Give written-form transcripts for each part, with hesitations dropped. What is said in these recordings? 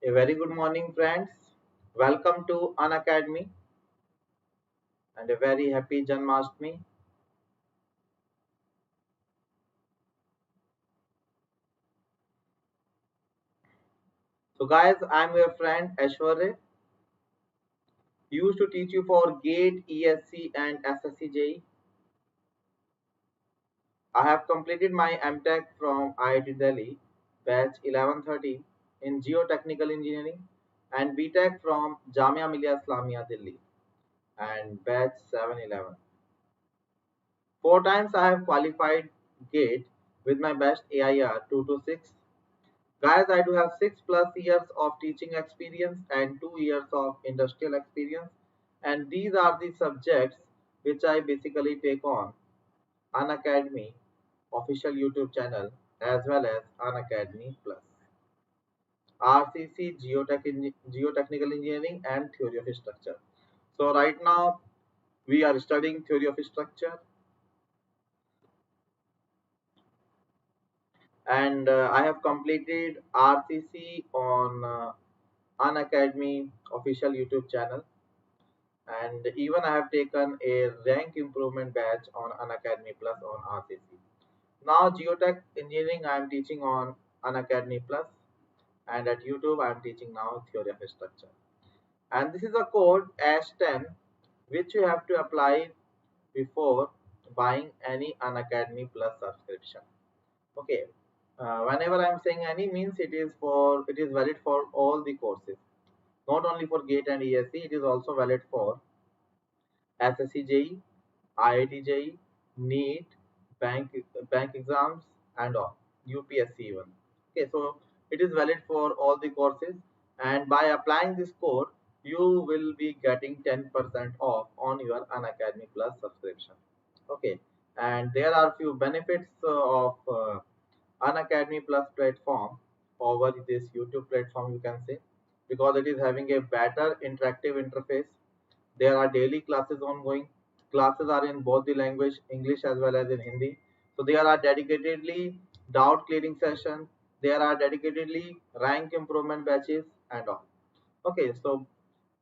A very good morning, friends. Welcome to Unacademy and a very happy Janmashtami. So, guys, I'm your friend AISHWARY. Used to teach you for GATE, ESC, and SSC JEE. I have completed my MTech from IIT Delhi, batch 1130 in Geotechnical Engineering, and BTech from Jamia Millia Islamia Delhi, and batch 711. Four times I have qualified GATE with my best AIR 226. Guys, I do have 6+ years of teaching experience and 2 years of industrial experience, and these are the subjects which I basically take on Unacademy official YouTube channel as well as Unacademy Plus, RCC Geotechnical Engineering and Theory of Structure. So right now we are studying Theory of Structure, and I have completed RCC on Unacademy official YouTube channel, and even I have taken a rank improvement batch on Unacademy Plus on RCC. Now Geotech Engineering I am teaching on Unacademy Plus, and at YouTube I am teaching now Theory of Structure. And this is a code ASH10 which you have to apply before buying any Unacademy Plus subscription. Okay. Whenever I am saying any means it is valid for all the courses, not only for GATE and ESC, it is also valid for SSC JEE, IIT JEE, NEET, bank exams, and all UPSC even. Okay, so it is valid for all the courses, and by applying this code, you will be getting 10% off on your Unacademy Plus subscription. Okay, and there are few benefits of Unacademy Plus platform over this YouTube platform, you can say, because it is having a better interactive interface. There are daily classes ongoing. Classes are in both the language, English as well as in Hindi. So there are dedicatedly doubt clearing sessions. There are dedicatedly rank improvement batches and all. Okay, so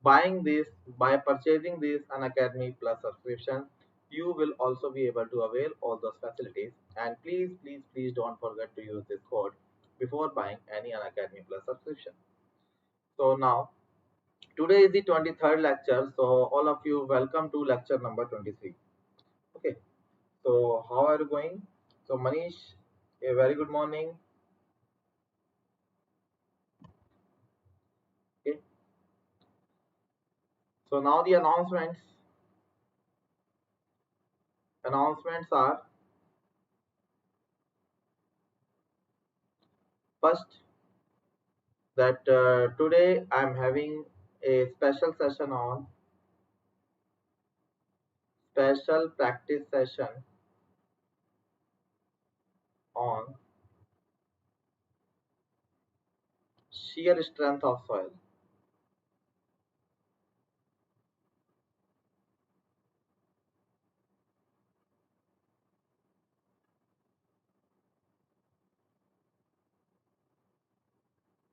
buying this, by purchasing this Unacademy Plus subscription, you will also be able to avail all those facilities. And please don't forget to use this code before buying any Unacademy Plus subscription. So now today is the 23rd lecture, so all of you welcome to lecture number 23. Okay, so how are you going? So Manish, a very good morning. Okay, so now the announcements are: first, that today I'm having a special session on special practice session on shear strength of soil.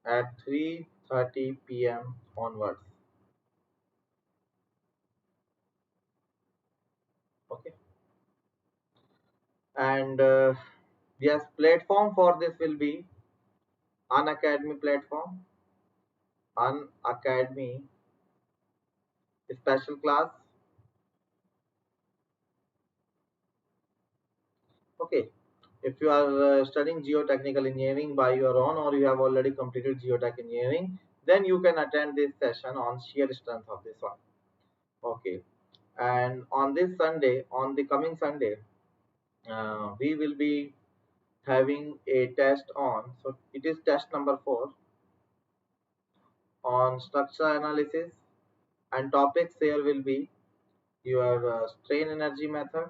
At 3:30 p.m. onwards. Okay, and yes, platform for this will be Unacademy platform, Unacademy special class. Okay, if you are studying geotechnical engineering by your own, or you have already completed geotech engineering, then you can attend this session on shear strength of this one. Okay, and on this Sunday, on the coming Sunday, we will be having a test on, so it is test number 4 on structure analysis, and topics here will be your strain energy method,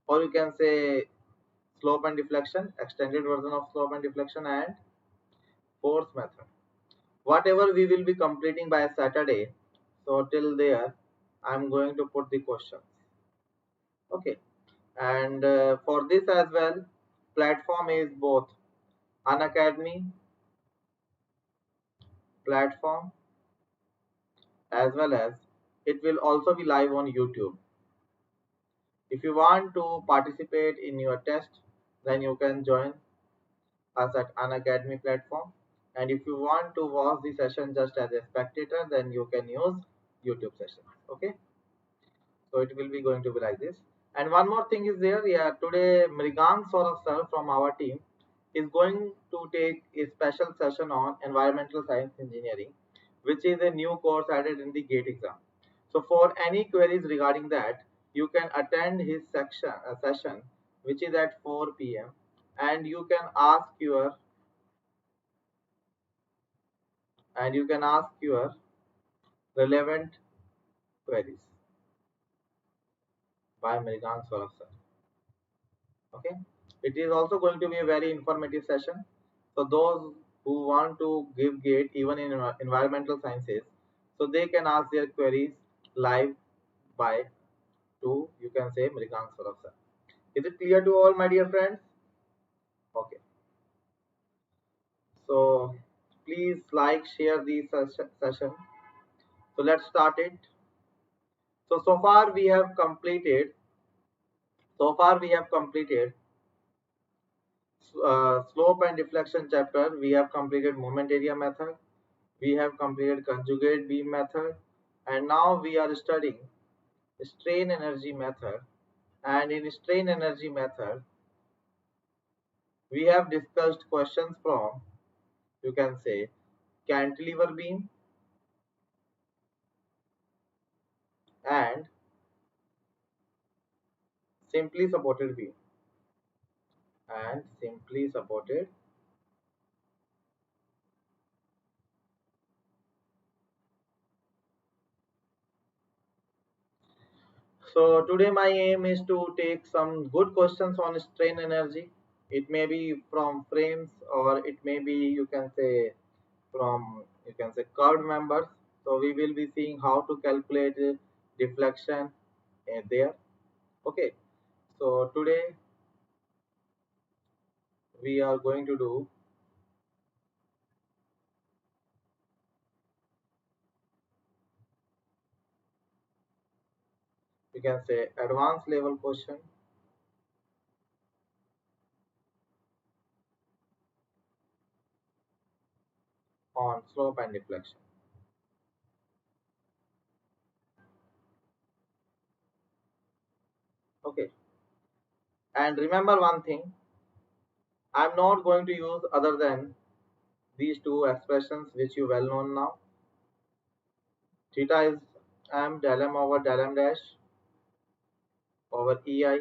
or you can say slope and deflection, extended version of slope and deflection, and force method. Whatever we will be completing by Saturday, so till there I'm going to put the questions. Okay, and for this as well, platform is both Unacademy platform, as well as it will also be live on YouTube. If you want to participate in your test, then you can join us at Unacademy platform. And if you want to watch the session just as a spectator, then you can use YouTube session. Okay, so it will be going to be like this. And one more thing is there. Yeah, today Mrigang Saurav sir from our team is going to take a special session on environmental science engineering, which is a new course added in the GATE exam. So for any queries regarding that, you can attend his session, which is at 4 p.m. and you can ask your relevant queries by Mrigang Saurav sir. Okay, it is also going to be a very informative session. So those who want to give GATE even in environmental sciences, so they can ask their queries live by to, you can say, Mrigang Saurav sir. Is it clear to all, my dear friends? Okay, so please like, share the session. So let's start it. So far we have completed. So far we have completed slope and deflection chapter. We have completed moment area method. We have completed conjugate beam method, and now we are studying strain energy method. And in strain energy method, we have discussed questions from, you can say, cantilever beam and simply supported beam and simply supported. So today my aim is to take some good questions on strain energy. It may be from frames, or it may be, you can say, from, you can say, curved members. So we will be seeing how to calculate deflection there. Okay, so today we are going to do, you can say, advanced level question on slope and deflection. Okay, and remember one thing, I'm not going to use other than these two expressions which you well known now. Theta is m del m over del m dash over ei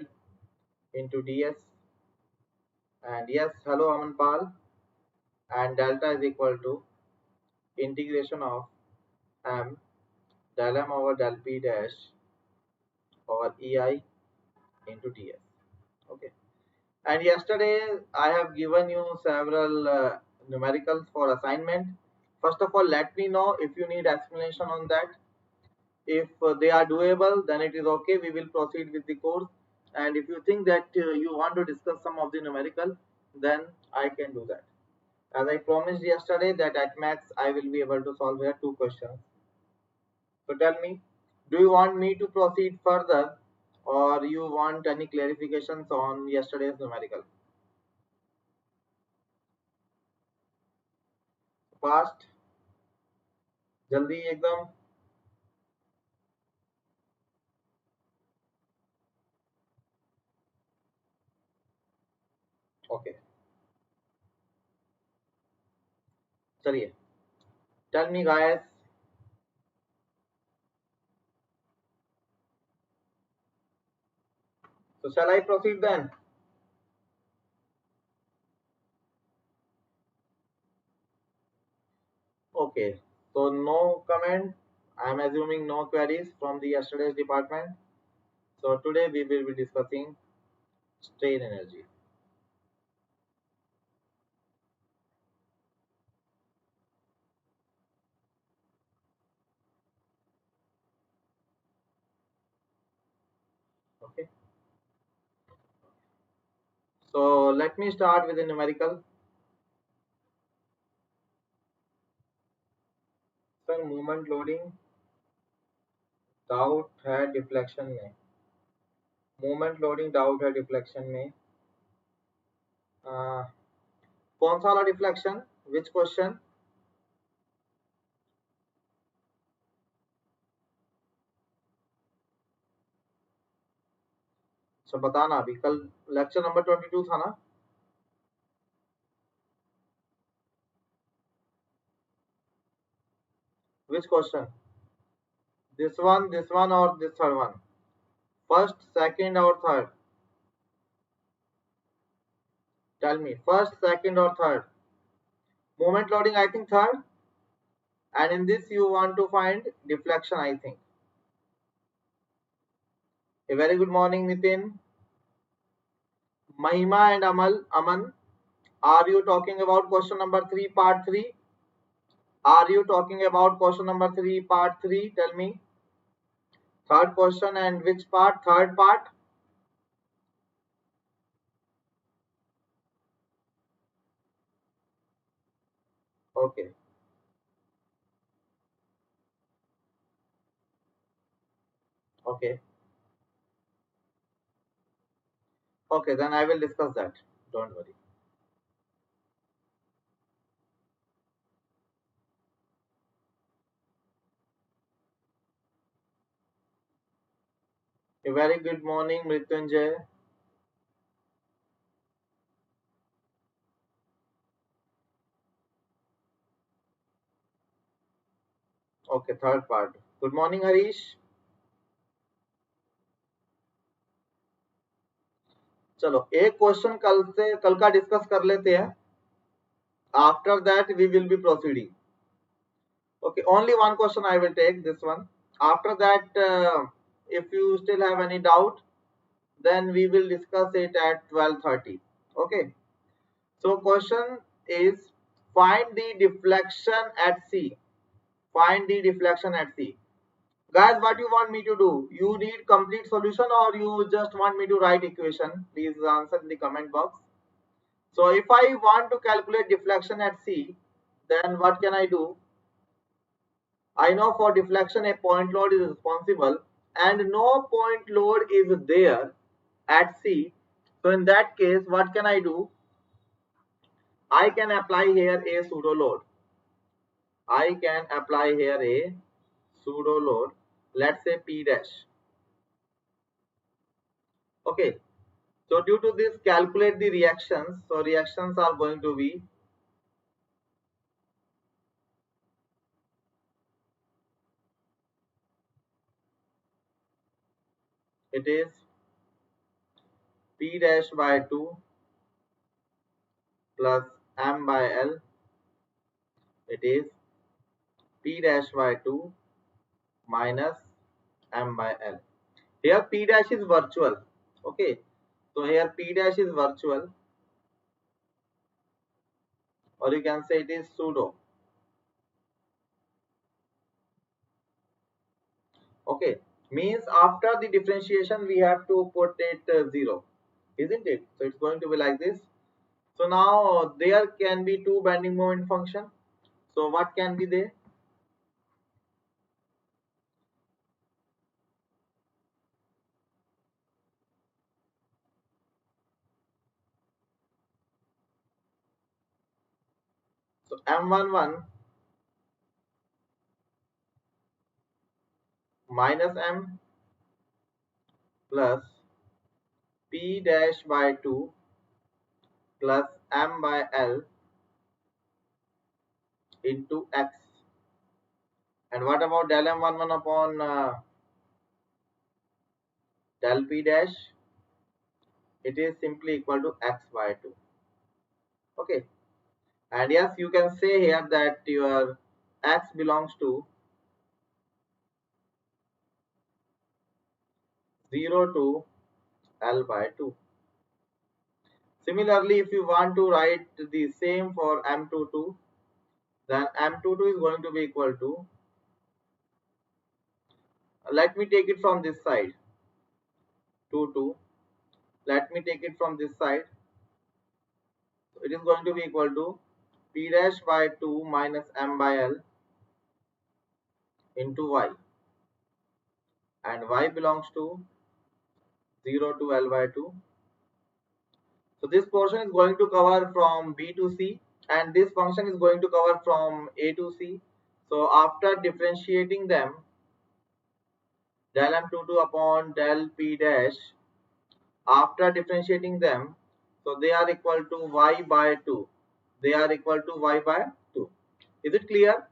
into ds, and yes, hello Amanpal, and delta is equal to integration of m del m over del p dash over ei into ds. Okay, and yesterday I have given you several numericals for assignment. First of all, let me know if you need explanation on that. If they are doable, then it is okay, we will proceed with the course. And if you think that you want to discuss some of the numerical, then I can do that. As I promised yesterday that at max I will be able to solve here two questions. So tell me, do you want me to proceed further, or you want any clarifications on yesterday's numerical? Fast, jaldi ekdam. Okay, चलिए. Tell me guys. So shall I proceed then? Okay, so no comment. I am assuming no queries from the yesterday's department. So today we will be discussing strain energy. Okay. So let me start with the numerical. Moment loading doubt है deflection में, moment loading doubt है deflection में। कौन सा वाला deflection, which question? अच्छा बताना, अभी कल लेक्चर नंबर 22 था ना? Which question? this one or this third one? First, second or third? Tell me, first, second or third? Moment loading, I think third. And in this you want to find deflection, I think. A very good morning, Nitin. Mahima and Aman, are you talking about question number 3, part 3? Are you talking about question number 3, part 3? Tell me. Third question, and which part? Third part? Okay. Okay. Okay, then I will discuss that. Don't worry. A very good morning, Mrityunjay. Okay, third part. Good morning, Harish. चलो एक question कल का discuss कर लेते हैं. After that we will be proceeding. Okay, only one question I will take, this one. After that, if you still have any doubt, then we will discuss it at 12:30. Okay. So question is, find the deflection at C. Find the deflection at C. Guys, what you want me to do? You need complete solution or you just want me to write equation? Please answer in the comment box. So if I want to calculate deflection at C, then what can I do? I know for deflection a point load is responsible and no point load is there at C. So in that case, what can I do? I can apply here a pseudo load. I can apply here a pseudo load. Let's say P dash. Okay. So due to this, calculate the reactions. So reactions are going to be it is P dash by 2 plus M by L. It is P dash by 2 minus M by L. Here P dash is virtual. Okay. So here P dash is virtual, or you can say it is pseudo. Okay. Means after the differentiation we have to put it 0. Isn't it? So it's going to be like this. So now there can be two bending moment function. So what can be there? So M11 minus M plus P dash by 2 plus M by L into X. And what about del M11 upon del P dash? It is simply equal to X by 2. Okay. And yes, you can say here that your X belongs to 0 to L by 2. Similarly, if you want to write the same for M22, then M22 is going to be equal to, let me take it from this side, 2, 2. Let me take it from this side. So it is going to be equal to P dash by 2 minus M by L into y, and y belongs to 0 to L by 2. So this portion is going to cover from B to C, and this function is going to cover from A to C. So after differentiating them, del m22 upon del p dash, after differentiating them, so they are equal to y by 2. They are equal to y by 2. Is it clear?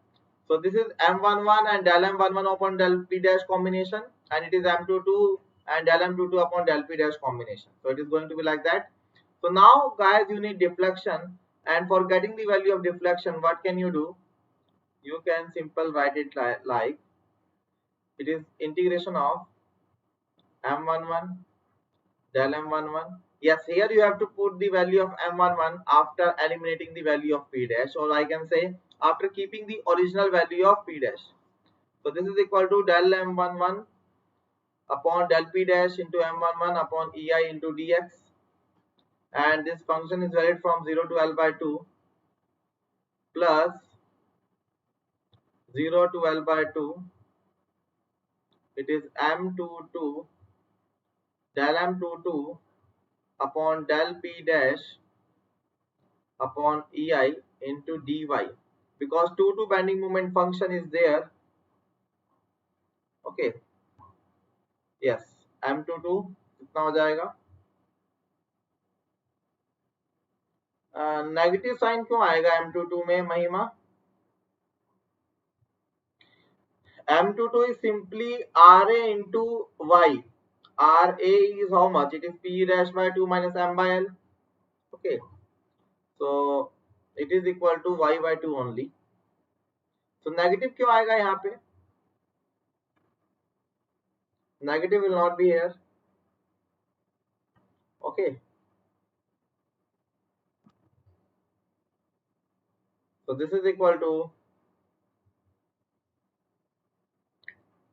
So this is m11 and del m11 upon del p dash combination, and it is m22 and del m22 upon del p dash combination. So it is going to be like that. So now guys, you need deflection, and for getting the value of deflection, what can you do? You can simple write it like it is integration of m11 del m11. Yes, here you have to put the value of m11 after eliminating the value of p dash, or I can say after keeping the original value of p dash. So this is equal to del m11 upon del p dash into m11 upon ei into dx, and this function is valid from 0 to L by 2 plus 0 to L by 2, it is m22 del m22 upon del p dash upon ei into dy, because 2 bending moment function is there. Okay, yes, m22 कितना हो जाएगा? Negative sign क्यों आएगा m22 में महिमा? m22 is simply ra into y. Ra is how much? It is p dash by 2 minus m by l. Okay, so it is equal to y by 2 only. So negative क्यों आएगा यहाँ पे? Negative will not be here. Okay, so this is equal to,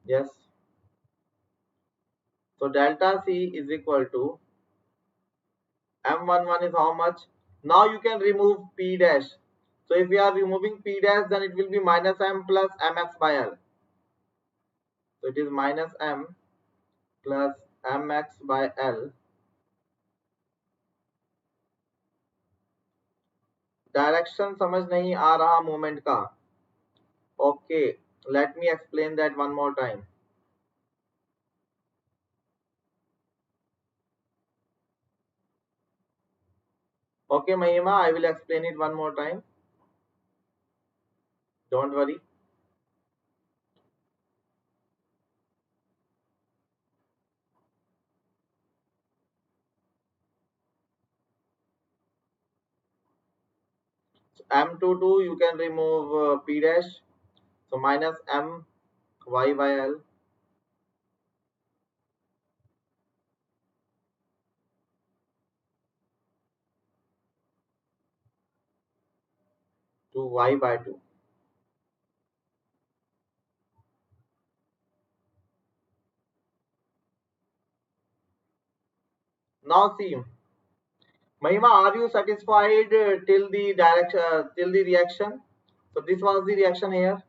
yes, so delta c is equal to m11 is how much? Now you can remove p dash. So if we are removing p dash, then it will be minus m plus mx by l. So it is minus m plus mx by l. Direction समझ नहीं आ रहा movement का? Okay, let me explain that one more time. Okay, Mahima, I will explain it one more time. Don't worry. So m22 you can remove p dash. So minus m y by l to y by 2. Now see, Mahima, are you satisfied till the direction, till the reaction? So this was the reaction here.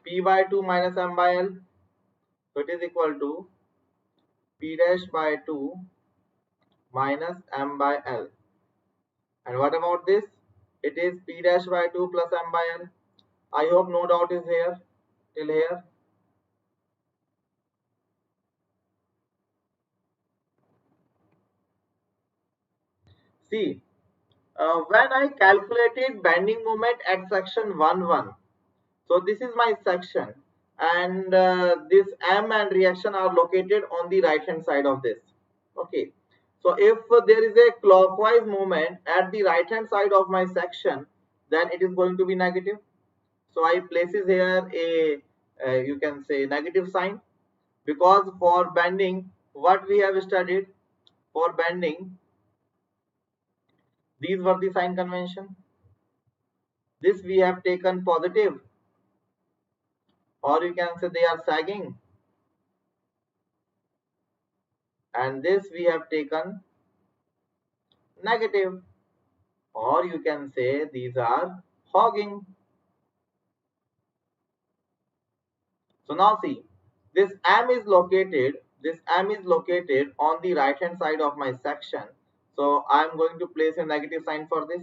P by 2 minus m by l. So it is equal to p dash by 2 minus m by l. And what about this? It is p dash by 2 plus m by l. I hope no doubt is here till here. See, when I calculated bending moment at section 1-1, so this is my section, and this M and reaction are located on the right hand side of this. Okay, so if there is a clockwise movement at the right hand side of my section, then it is going to be negative. So I places here a you can say negative sign, because for bending, what we have studied, for bending, these were the sign convention. This we have taken positive, or you can say they are sagging, and this we have taken negative, or you can say these are hogging. So now see, this M is located on the right hand side of my section. So I'm going to place a negative sign for this,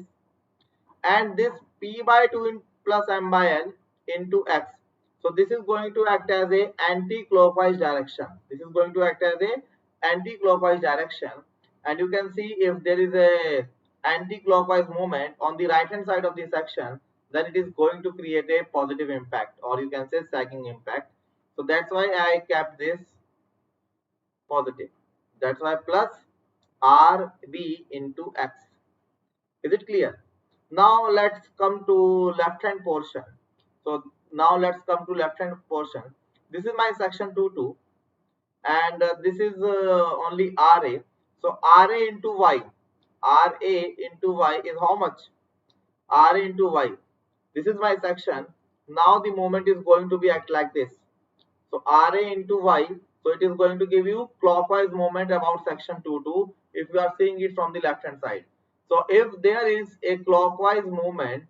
and this p by 2 plus m by l into x. So this is going to act as a anti-clockwise direction. This is going to act as a anti-clockwise direction, and you can see if there is a anti-clockwise movement on the right hand side of the section, then it is going to create a positive impact, or you can say sagging impact. So that's why I kept this positive. That's why plus rb into x. Is it clear? Now let's come to left hand portion. So now let's come to left hand portion. This is my section 2.2, and this is only RA. So RA into Y. RA into Y is how much? RA into Y. This is my section. Now the moment is going to be act like this. So RA into Y. So it is going to give you clockwise movement about section 2.2 if you are seeing it from the left hand side. So if there is a clockwise movement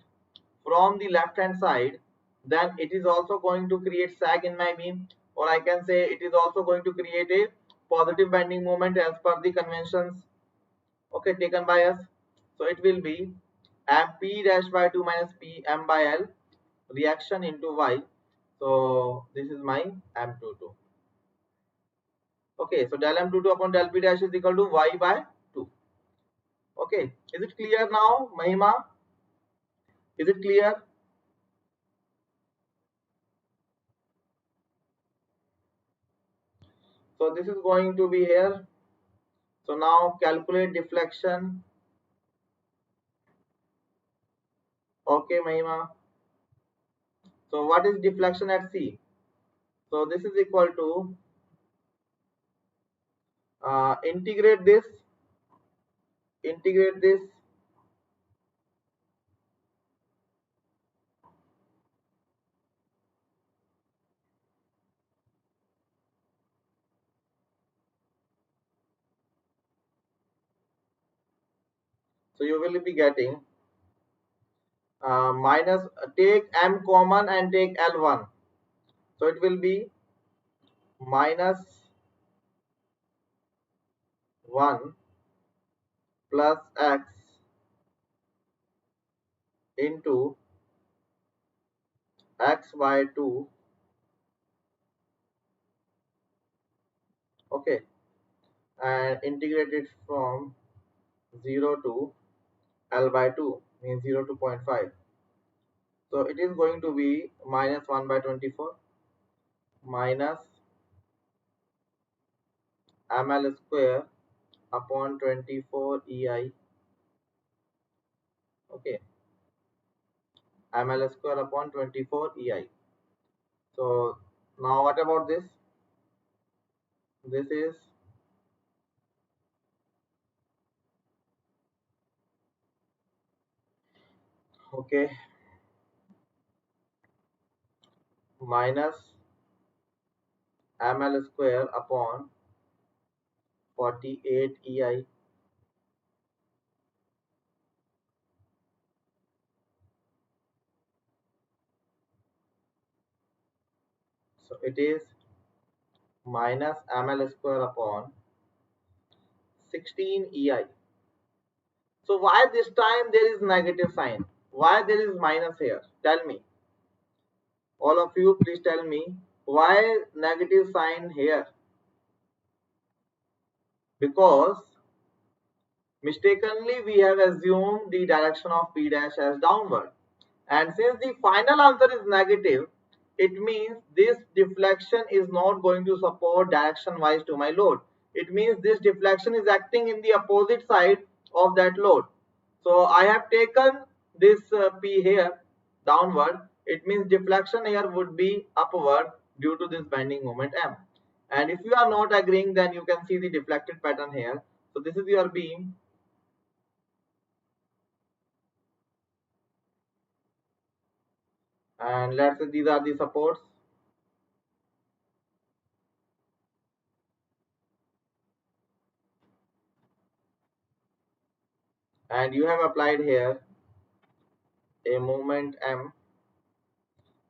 from the left hand side, then it is also going to create sag in my beam, or I can say it is also going to create a positive bending moment as per the conventions, okay, taken by us. So it will be m p dash by 2 minus p m by l reaction into y. So this is my m22. Okay, so del m22 upon del p dash is equal to y by 2. Okay, is it clear now, Mahima? Is it clear? So this is going to be here. So now calculate deflection. Okay, Mahima. So what is deflection at C? So this is equal to integrate this, integrate this. So you will be getting minus, take m common and take L1. So it will be minus 1 plus x into x by 2. Okay, and integrate it from 0 to L by 2, means 0 to 0.5. So it is going to be minus 1 by 24 minus ml square upon 24 ei. Okay, ml square upon 24 ei. So now what about this? This is okay, minus ml square upon 48 ei. So it is minus ml square upon 16 ei. So why this time there is negative sign? Why there is minus here? Tell me. All of you, please tell me why negative sign here? Because mistakenly we have assumed the direction of P dash as downward. And since the final answer is negative, it means this deflection is not going to support direction wise to my load. It means this deflection is acting in the opposite side of that load. So I have taken this P here downward. It means deflection here would be upward due to this bending moment M. And if you are not agreeing, then you can see the deflected pattern here. So this is your beam. And let's say these are the supports. And you have applied here a moment M.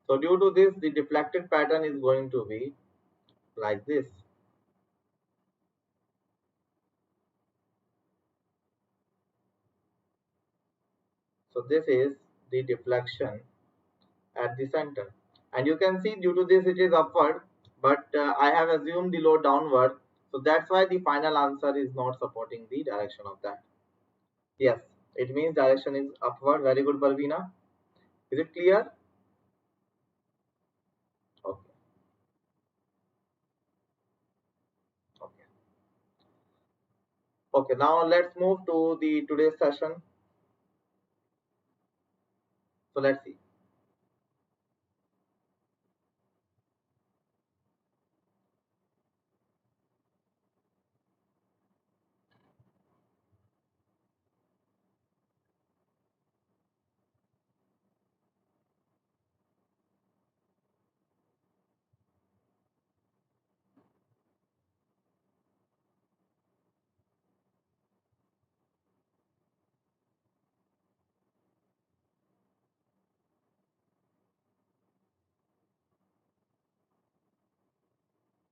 So due to this, the deflected pattern is going to be like this. So this is the deflection at the center, and you can see due to this it is upward, but I have assumed the load downward, so that's why the final answer is not supporting the direction of that. Yes, it means direction is upward. Very good, Barvina. Is it clear? Okay. Okay. Okay. Now let's move to the today's session. So let's see.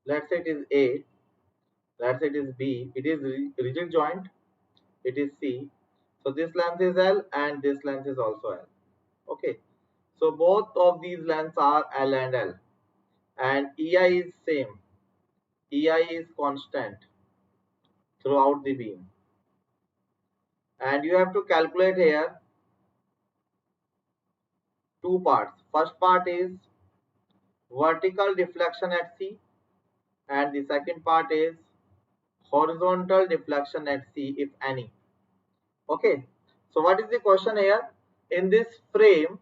Let's say it is A. Let's say it is B. It is rigid joint. It is C. So this length is L and this length is also L. Okay. So both of these lengths are L and L, and EI is same. EI is constant throughout the beam, and you have to calculate here two parts. First part is vertical deflection at C, and the second part is horizontal deflection at C, if any. Okay. So what is the question here? In this frame,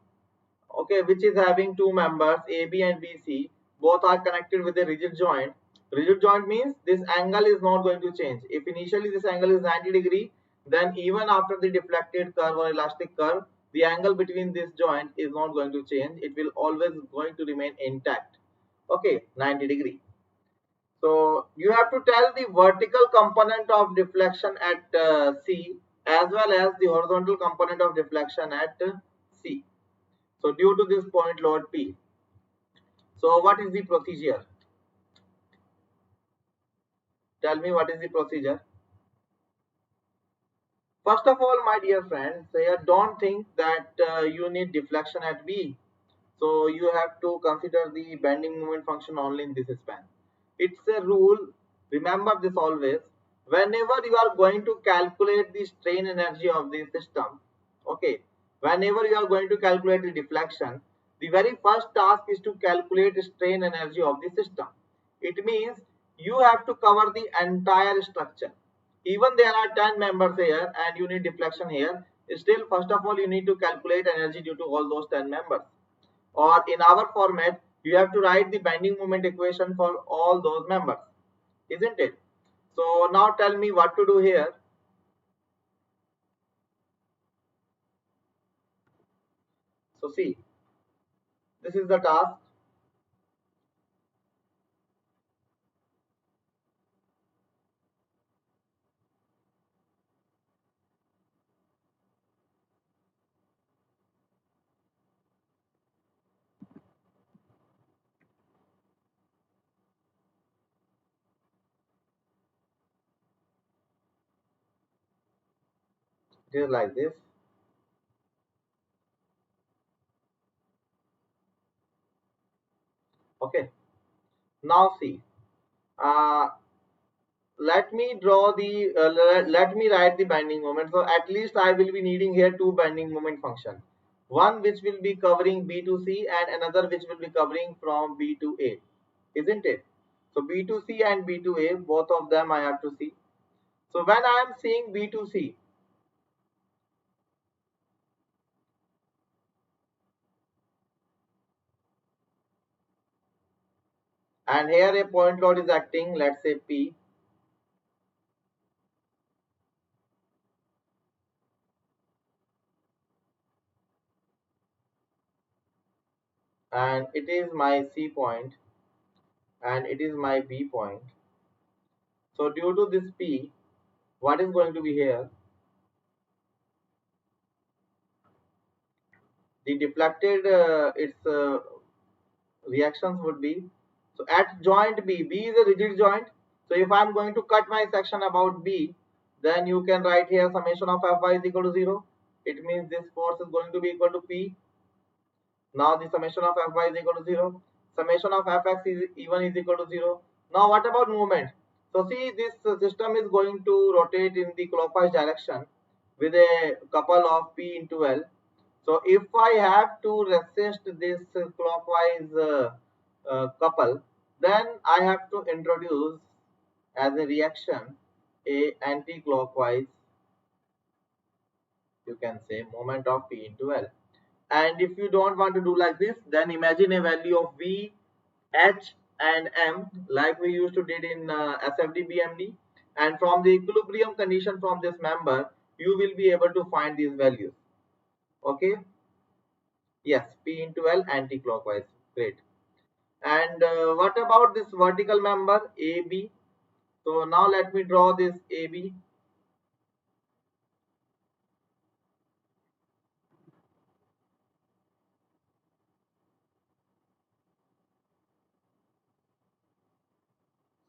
okay, which is having two members AB and BC, both are connected with a rigid joint. Rigid joint means this angle is not going to change. If initially this angle is 90°, then even after the deflected curve or elastic curve, the angle between this joint is not going to change. It will always going to remain intact. Okay, 90°. So you have to tell the vertical component of deflection at C as well as the horizontal component of deflection at C. So due to this point load P. So what is the procedure? Tell me what is the procedure. First of all, my dear friends, don't think that you need deflection at B. So you have to consider the bending moment function only in this span. It's a rule. Remember this always. Whenever you are going to calculate the strain energy of the system, okay, whenever you are going to calculate the deflection, the very first task is to calculate the strain energy of the system. It means you have to cover the entire structure. Even there are 10 members here and you need deflection here, still first of all you need to calculate energy due to all those 10 members. Or in our format, you have to write the bending moment equation for all those members, isn't it? So now tell me what to do here. So see, this is the task. It is like this. Okay. Now see, uh, let me draw the let me write the bending moment. So at least I will be needing here two bending moment function, one which will be covering B to C and another which will be covering from B to A, isn't it? So B to C and B to A, both of them I have to see. So when I am seeing B to C, and here a point load is acting, let's say P, and it is my C point and it is my B point. So due to this P, what is going to be here? The deflected, it's reactions would be, so at joint B is a rigid joint. So if I'm going to cut my section about B, then you can write here summation of Fy is equal to 0. It means this force is going to be equal to P. Now the summation of Fy is equal to 0. Summation of Fx is even is equal to 0. Now what about movement? So see, this system is going to rotate in the clockwise direction with a couple of P into L. So if I have to resist this clockwise couple, then I have to introduce as a reaction a anti-clockwise, you can say, moment of P into L. And if you don't want to do like this, then imagine a value of V, H and M like we used to did in SFD BMD, and from the equilibrium condition from this member you will be able to find these values. Okay, yes, P into L anti-clockwise, great. And what about this vertical member AB? So now let me draw this AB.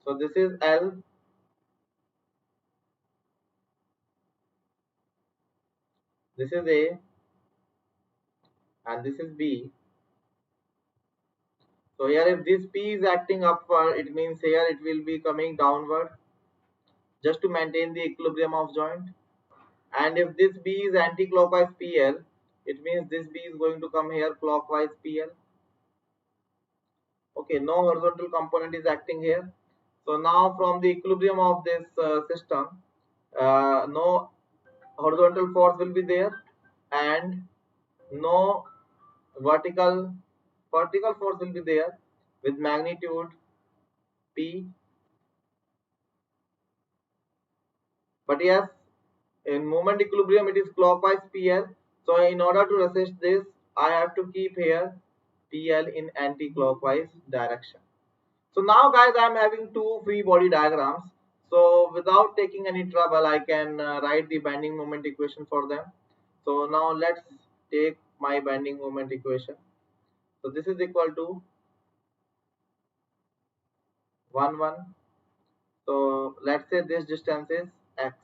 So this is L, this is A, and this is B. So here if this P is acting upward, it means here it will be coming downward just to maintain the equilibrium of joint. And if this B is anti-clockwise PL, it means this B is going to come here clockwise PL. Okay, no horizontal component is acting here. So now from the equilibrium of this system, no horizontal force will be there and no vertical force will be there with magnitude P. But yes, in moment equilibrium it is clockwise PL. So in order to resist this, I have to keep here PL in anti-clockwise direction. So now guys, I am having two free body diagrams. So without taking any trouble, I can write the bending moment equation for them. So now let's take my bending moment equation. So this is equal to 1 1. So let's say this distance is x.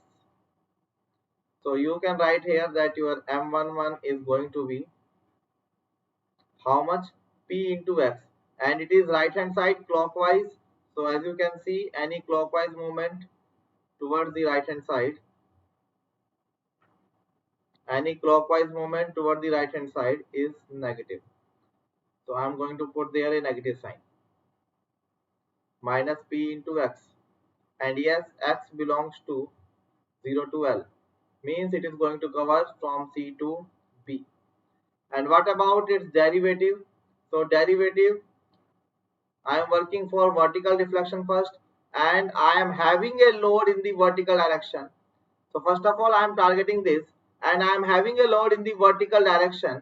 So you can write here that your m11 is going to be how much? P into x, and it is right hand side clockwise. So as you can see, any clockwise movement towards the right hand side, any clockwise movement toward the right hand side is negative. So I am going to put there a negative sign, minus P into x, and yes, x belongs to 0 to L, means it is going to cover from C to B. And what about its derivative? So derivative, I am working for vertical deflection first, and I am having a load in the vertical direction. So first of all, I am targeting this, and I am having a load in the vertical direction.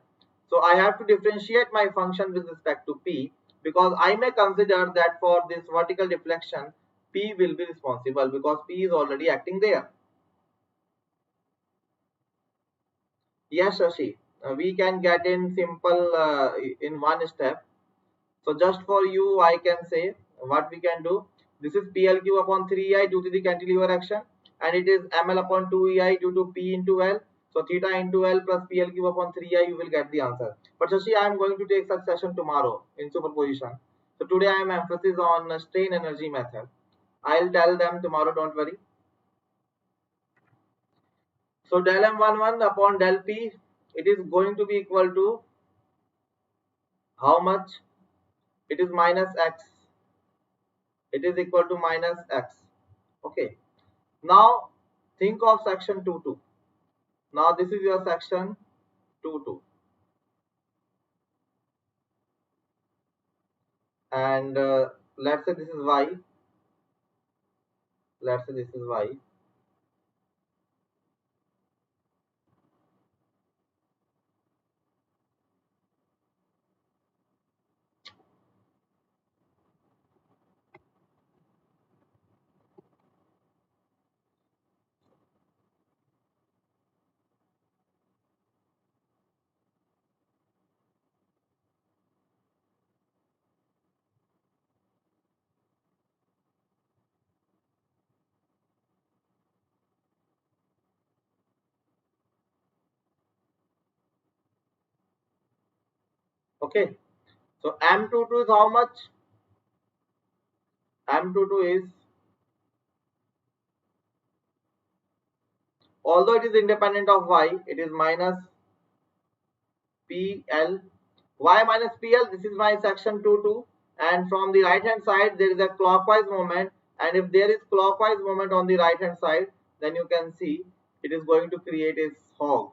So I have to differentiate my function with respect to P, because I may consider that for this vertical deflection, P will be responsible because P is already acting there. Yes, Shashi, we can get in simple in one step. So just for you, I can say what we can do. This is PLQ upon 3I due to the cantilever action, and it is ML upon 2EI due to P into L. So theta into L plus PLQ upon 3I, you will get the answer. But Shashi, I am going to take such session tomorrow in superposition. So today I am emphasis on strain energy method. I'll tell them tomorrow, don't worry. So del M11 upon del P, it is going to be equal to how much? It is minus X. It is equal to minus X. Okay. Now think of section 2.2. Now this is your section 2.2, and let's say this is Y. Let's say this is Y. Okay, so M22 is how much? M22 is, although it is independent of y, it is minus PL. Y minus PL, this is my section 22, and from the right hand side there is a clockwise movement, and if there is clockwise movement on the right hand side, then you can see it is going to create a hog.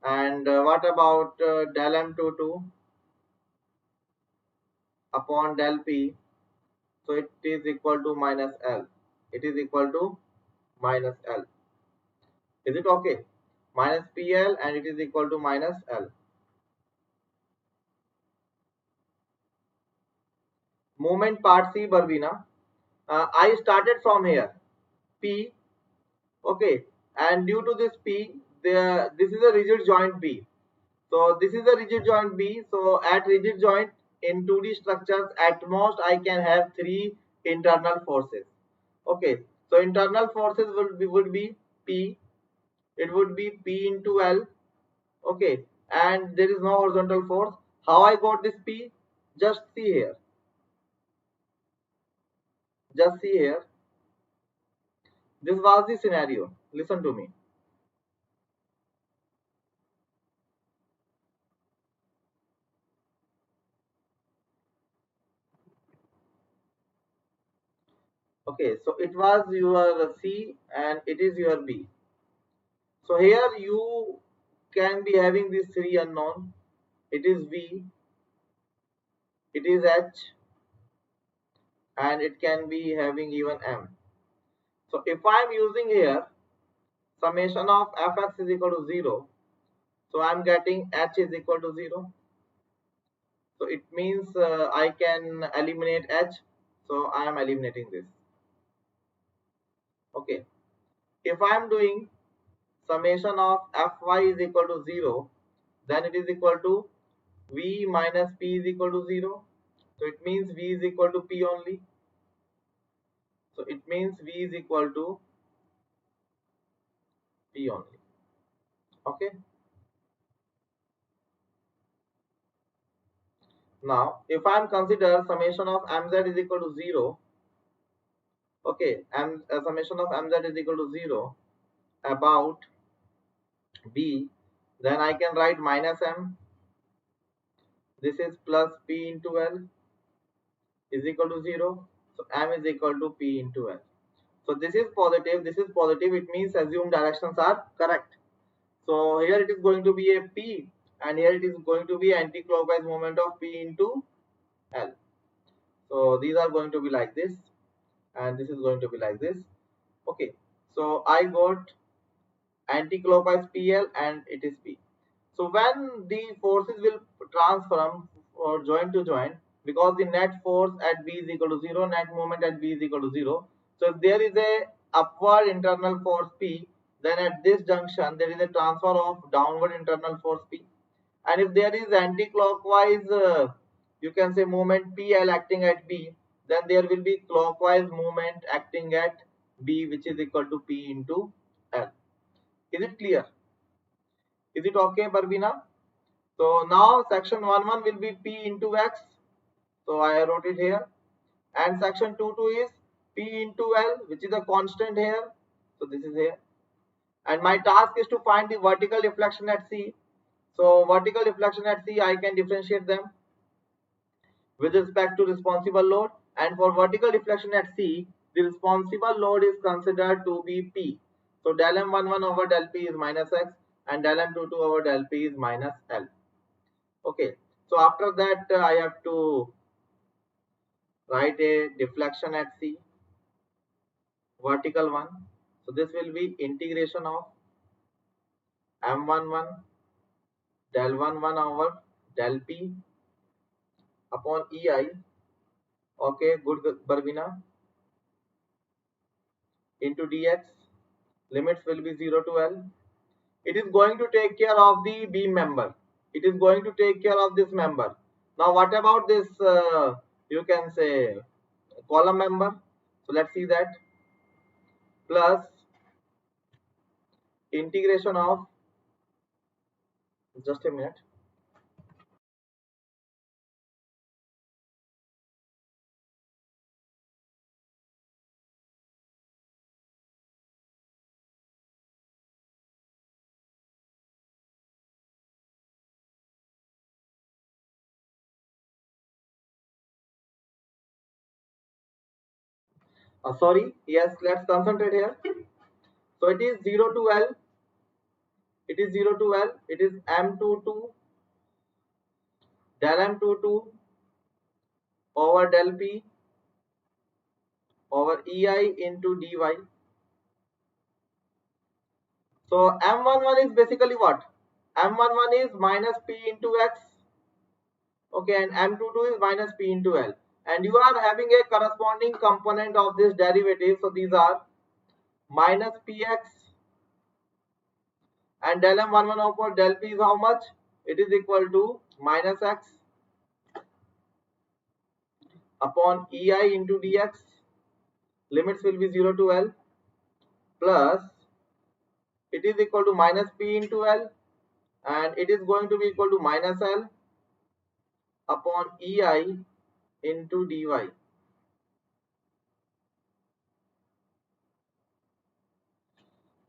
And what about del M22 upon del P? So it is equal to minus L. It is equal to minus L. Is it okay? Minus PL and it is equal to minus L. Movement part C, Barbina. I started from here, P, okay, and due to this P, this is a rigid joint B. So this is a rigid joint B. So at rigid joint in 2D structures, at most I can have 3 internal forces. Okay, so internal forces would be P. It would be P into L. Okay, and there is no horizontal force. How I got this P? Just see here. Just see here. This was the scenario. Listen to me. Okay, so it was your C and it is your B. So here you can be having these 3 unknown. It is V, it is H, and it can be having even M. So if I am using here summation of fx is equal to 0, so I am getting H is equal to 0. So it means I can eliminate H. So I am eliminating this. Okay. If I am doing summation of fy is equal to 0, then it is equal to v minus p is equal to 0. So it means v is equal to p only. So it means v is equal to p only. Okay. Now if I am consider summation of mz is equal to 0, okay, summation of mz is equal to 0 about b, then I can write minus m. This is plus p into l is equal to 0. So m is equal to p into l. So this is positive, this is positive. It means assumed directions are correct. So here it is going to be a P, and here it is going to be anti-clockwise movement of P into L. So these are going to be like this, and this is going to be like this. Okay, so I got anti-clockwise PL and it is P. So when the forces will transform or join to join, because the net force at B is equal to 0, net moment at B is equal to 0. So if there is a upward internal force P, then at this junction there is a transfer of downward internal force P. And if there is anti-clockwise, you can say movement PL acting at B, then there will be clockwise movement acting at B, which is equal to P into L. Is it clear? Is it okay, Barbina? So now section 1 will be P into X. So I wrote it here. And section 2 is P into L, which is a constant here. So this is here. And my task is to find the vertical deflection at C. So vertical deflection at C, I can differentiate them with respect to responsible load. And for vertical deflection at C, the responsible load is considered to be P. So del M11 over del P is minus X, and del M22 over del P is minus L. Okay, so after that I have to write a deflection at C, vertical one. So this will be integration of M11 del 11 over del P upon EI. Okay, good, Barbina, into dx. Limits will be 0 to L. It is going to take care of the beam member. It is going to take care of this member. Now what about this, you can say, column member? So let's see that. Plus integration of Just a minute. Sorry. Yes, let's concentrate here. So it is 0 to L. It is 0 to L. It is M22 del M22 over del P over EI into dy. So M11 is basically what? M11 is minus P into X. Okay, and M22 is minus P into L. And you are having a corresponding component of this derivative. So these are minus Px and del M11 over del P is how much? It is equal to minus X upon EI into dx. Limits will be 0 to L plus it is equal to minus P into L and it is going to be equal to minus L upon EI into dy.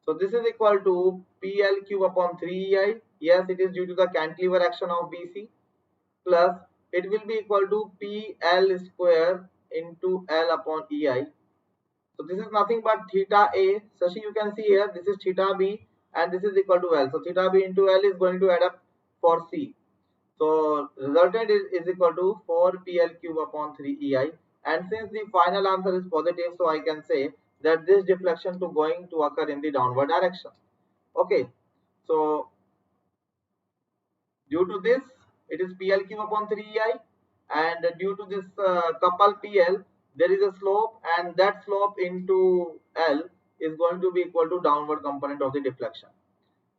So this is equal to PL cube upon 3EI. Yes, it is due to the cantilever action of BC plus it will be equal to PL square into L upon EI. So this is nothing but theta A. Sashi, you can see here this is theta B and this is equal to L. So theta B into L is going to add up for C. So resultant is equal to 4 PL cube upon 3 EI. And since the final answer is positive, so I can say that this deflection to going to occur in the downward direction. Okay. So due to this, it is PL cube upon 3 EI. And due to this couple PL, there is a slope and that slope into L is going to be equal to downward component of the deflection.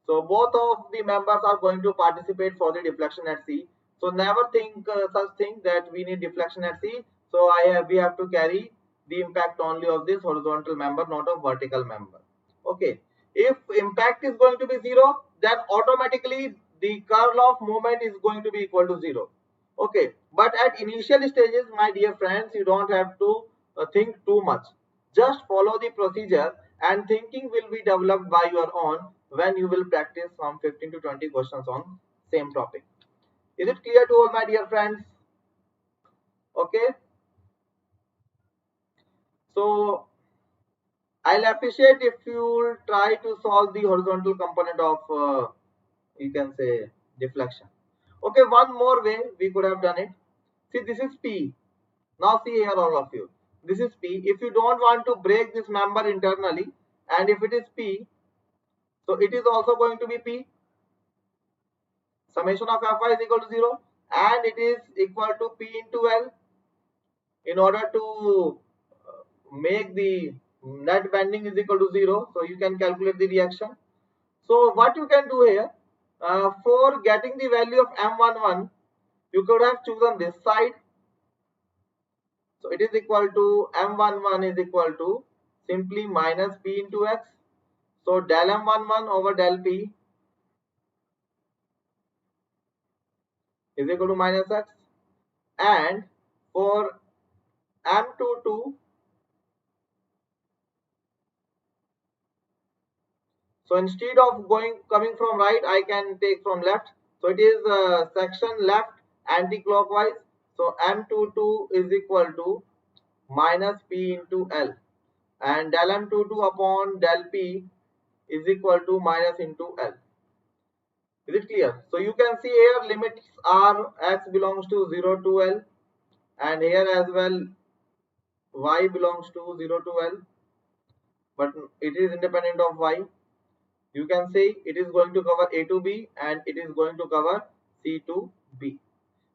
So both of the members are going to participate for the deflection at C. So never think such thing that we need deflection at C. So we have to carry the impact only of this horizontal member, not of vertical member. Okay. If impact is going to be 0, then automatically the curl of movement is going to be equal to 0. Okay. But at initial stages, my dear friends, you don't have to think too much. Just follow the procedure and thinking will be developed by your own when you will practice from 15 to 20 questions on same topic. Is it clear to all my dear friends? Okay. So I'll appreciate if you try to solve the horizontal component of you can say deflection. Okay, one more way we could have done it. See, this is P. Now see here all of you. This is P. If you don't want to break this member internally and if it is P, so it is also going to be P. Summation of Fy is equal to 0 and it is equal to P into L in order to make the net bending is equal to 0. So you can calculate the reaction. So what you can do here, for getting the value of M11, you could have chosen this side. So it is equal to M11 is equal to simply minus P into X. So del M11 over del P is equal to minus X. And for M22, so instead of coming from right, I can take from left. So it is section left anti-clockwise. So M22 is equal to minus P into L. And del M22 upon del P is equal to minus into L. Is it clear? So you can see here limits are x belongs to 0 to L. And here as well y belongs to 0 to L. But it is independent of y. You can say it is going to cover A to B and it is going to cover C to B.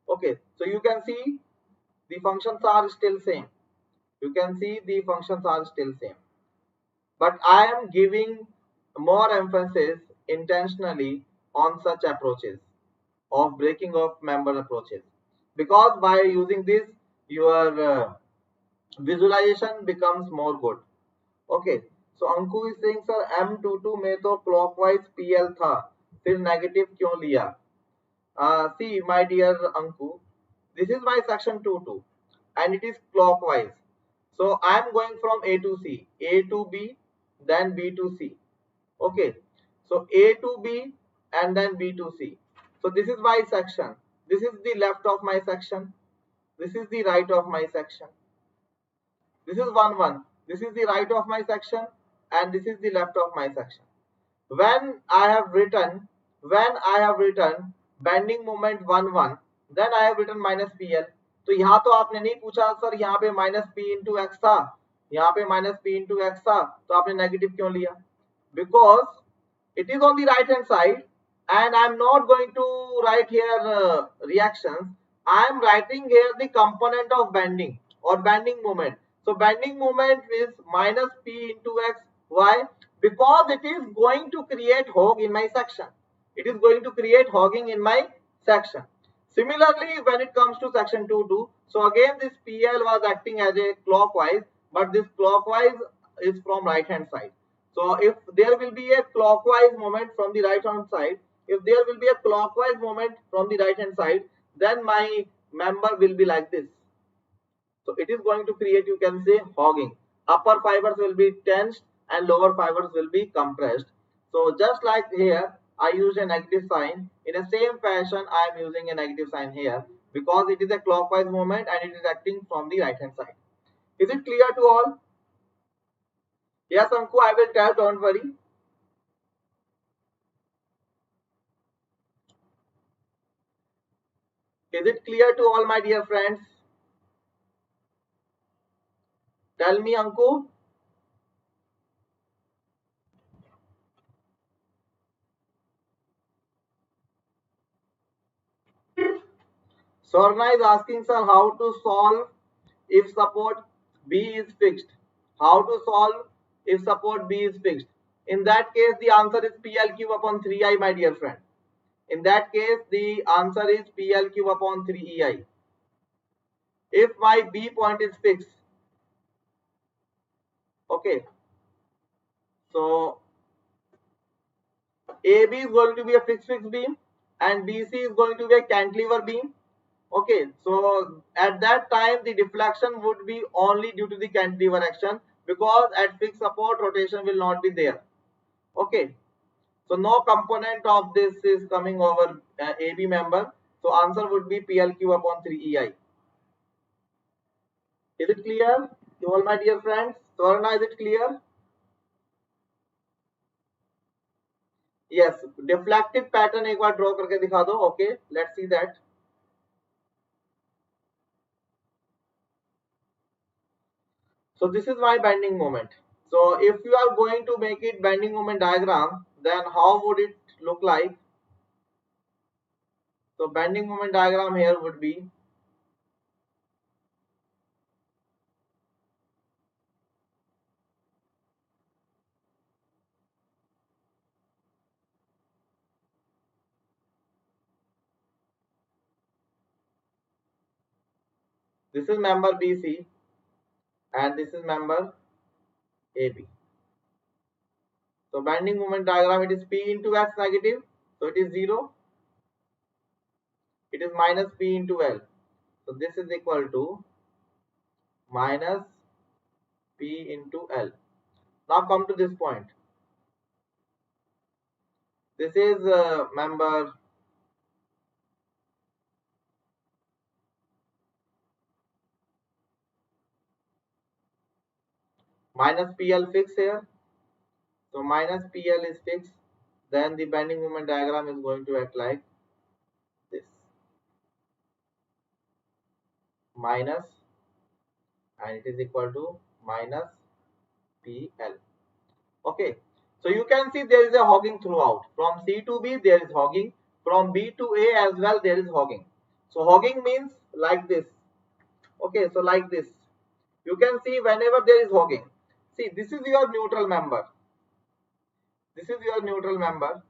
Okay, so you can see the functions are still same. You can see the functions are still same. But I am giving more emphasis intentionally on such approaches of breaking of member approaches. Because by using this, your visualization becomes more good. Okay so Anku is saying sir M22 में तो clockwise PL था फिर negative क्यों लिया See, my dear Anku, this is my section 2 and it is clockwise. So I am going from A to C, A to B, then B to C. Okay, so A to B and then B to C. So this is my section. This is the left of my section. This is the right of my section. This is 1 1. This is the right of my section and this is the left of my section. When I have written bending moment 1 1, then I have written minus PL. तो यहाँ तो आपने नहीं पूछा sir यहाँ पे minus P into x था, यहाँ पे माइनस पी इंटू एक्स था, तो आपने नेगेटिव क्यों लिया? Because it is on the right hand side and I am not going to write here reactions. I am writing here the component of bending or bending moment. So bending moment is minus p into x. Why? Because it is going to create hog in my section. It is going to create hogging in my section. Similarly, when it comes to section 2, so again this PL was acting as a clockwise, but this clockwise is from right hand side. So if there will be a clockwise moment from the right hand side, if there will be a clockwise moment from the right hand side, then my member will be like this. So it is going to create, you can say, hogging. Upper fibers will be tensed and lower fibers will be compressed. So just like here, I use a negative sign. In the same fashion, I am using a negative sign here because it is a clockwise movement and it is acting from the right hand side. Is it clear to all? Yes, Anku, I will tell, don't worry. Is it clear to all my dear friends? Tell me, Anku. Sorna is asking, sir, how to solve if support B is fixed. How to solve if support B is fixed? In that case, the answer is PL cube upon 3I, my dear friend. In that case, the answer is PL cube upon 3EI. If my B point is fixed, okay, so AB is going to be a fixed beam and BC is going to be a cantilever beam. Okay, so at that time the deflection would be only due to the cantilever action because at fixed support rotation will not be there. Okay, so no component of this is coming over AB member. So answer would be PLQ upon 3EI. Is it clear to all my dear friends? Swarna, is it clear? Yes, deflected pattern एक बार draw करके दिखा दो. Okay, let's see that. So this is my bending moment. So if you are going to make it bending moment diagram, then how would it look like? So bending moment diagram here would be this is member BC and this is member AB. So bending moment diagram, it is P into X negative, so it is 0. It is minus P into L. So this is equal to minus P into L. Now come to this point. This is member minus PL fixed here. So minus PL is fixed. Then the bending moment diagram is going to act like this. Minus and it is equal to minus PL. Okay. So you can see there is a hogging throughout. From C to B there is hogging. From B to A as well there is hogging. So hogging means like this. Okay. So like this. You can see whenever there is hogging. See, this is your neutral member. This is your neutral member.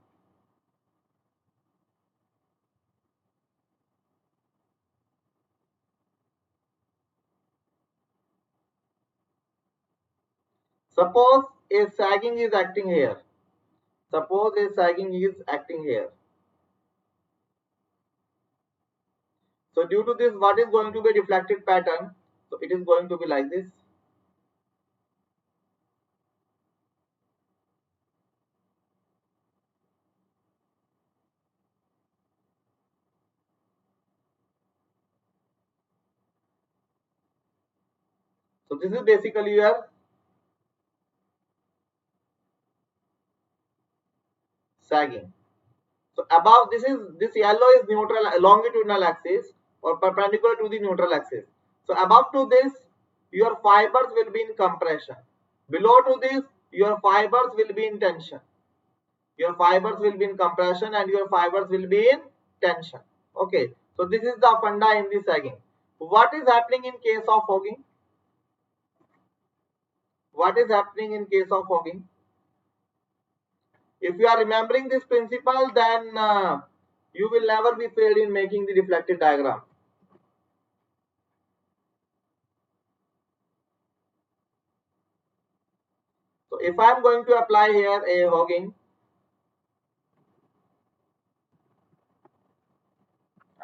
Suppose a sagging is acting here. Suppose a sagging is acting here. So due to this, what is going to be a deflected pattern? So it is going to be like this. So this is basically your sagging. So above this yellow is neutral longitudinal axis or perpendicular to the neutral axis. So above to this, your fibers will be in compression. Below to this, your fibers will be in tension. Your fibers will be in compression and your fibers will be in tension. Okay. So this is the funda in the sagging. What is happening in case of fogging? What is happening in case of fogging? If you are remembering this principle, then you will never be failed in making the reflected diagram. So if I am going to apply here a hogging,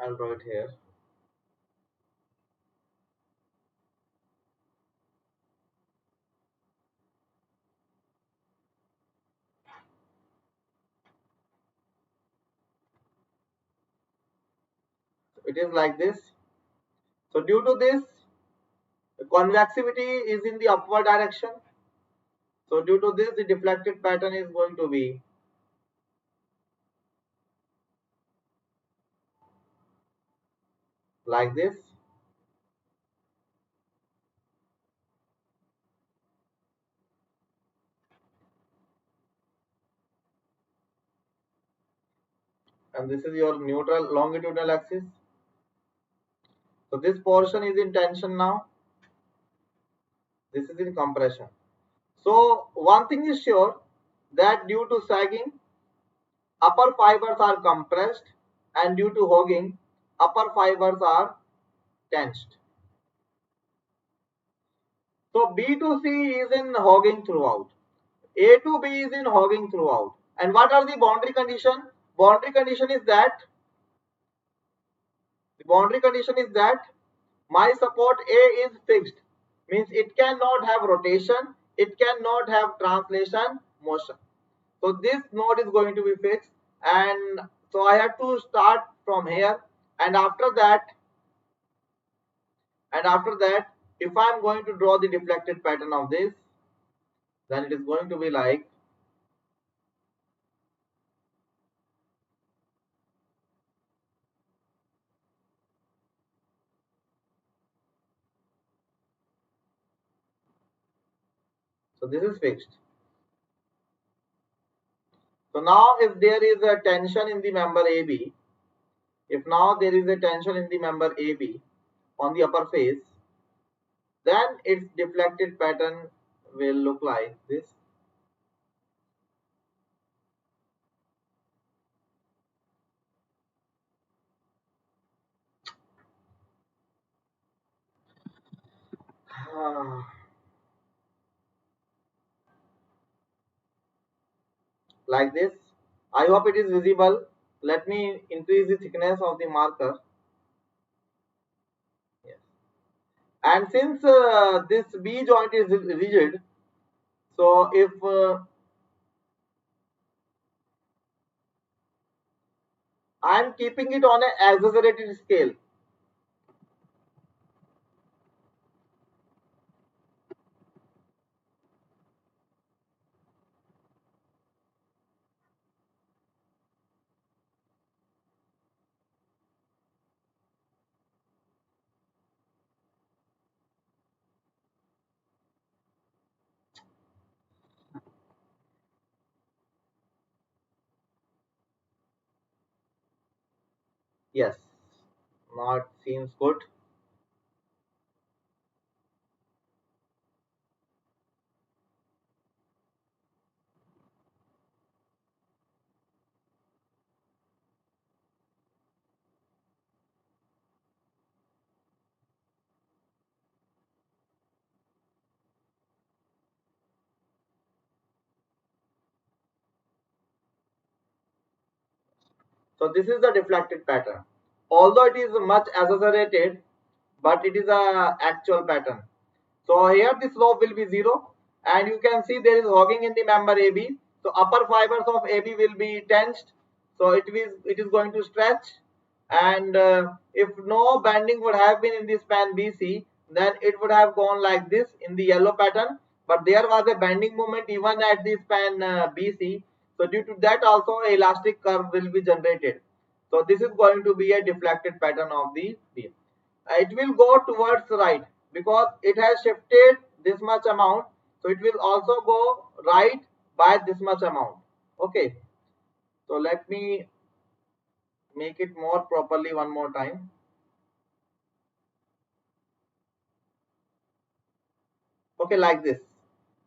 I'll draw it here. It is like this. So due to this, the convexivity is in the upward direction. So due to this, the deflected pattern is going to be like this. And this is your neutral longitudinal axis. So this portion is in tension now. This is in compression. So one thing is sure, that due to sagging, upper fibers are compressed, and due to hogging, upper fibers are tensed. So B to C is in hogging throughout. A to B is in hogging throughout. And what are the boundary condition? Boundary condition is that the boundary condition is that my support A is fixed. Means it cannot have rotation, it cannot have translation motion. So this node is going to be fixed, and so I have to start from here, and after that if I am going to draw the deflected pattern of this, then it is going to be like, so this is fixed. So now if there is a tension in the member AB, if now there is a tension in the member AB on the upper face, then its deflected pattern will look like this. Like this. I hope it is visible. Let me increase the thickness of the marker. Yes. And since this B joint is rigid, so if I am keeping it on an exaggerated scale, yes, now it seems good. So this is the deflected pattern. although it is much exaggerated, but it is a actual pattern. So here the slope will be 0, and you can see there is hogging in the member AB. So upper fibers of AB will be tensed. So it is going to stretch, and if no bending would have been in the span BC, then it would have gone like this in the yellow pattern. But there was a bending moment even at the span BC. So due to that also elastic curve will be generated. So this is going to be a deflected pattern of the beam. It will go towards right because it has shifted this much amount, so it will also go right by this much amount. Okay, so let me make it more properly one more time. Okay, like this.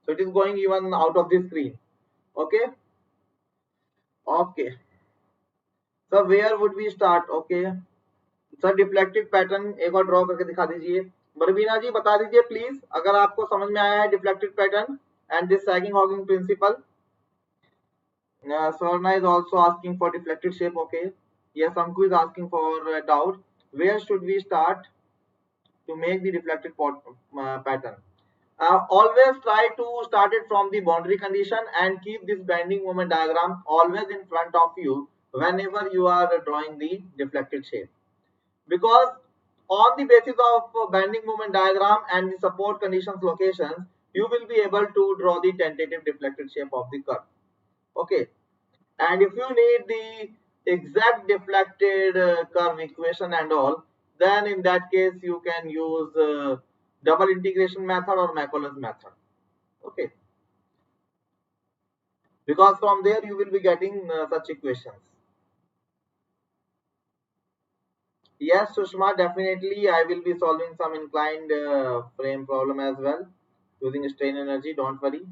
So it is going even out of the screen. Okay, okay. So where would we start? Okay, sir deflected pattern एक और draw करके दिखा दीजिए। बरबीना जी बता दीजिए please, अगर आपको समझ में आया है deflected pattern and this sagging hogging principle. Swarna is also asking for deflected shape. Okay. Yes, Anku is asking for doubt. Where should we start to make the deflected pattern? Always try to start it from the boundary condition and keep this bending moment diagram always in front of you whenever you are drawing the deflected shape. Because on the basis of bending moment diagram and the support conditions locations, you will be able to draw the tentative deflected shape of the curve. Okay. And if you need the exact deflected curve equation and all, then in that case you can use double integration method or Macaulay's method. Okay, because from there you will be getting such equations. Yes, Sushma, definitely I will be solving some inclined frame problem as well using strain energy, don't worry.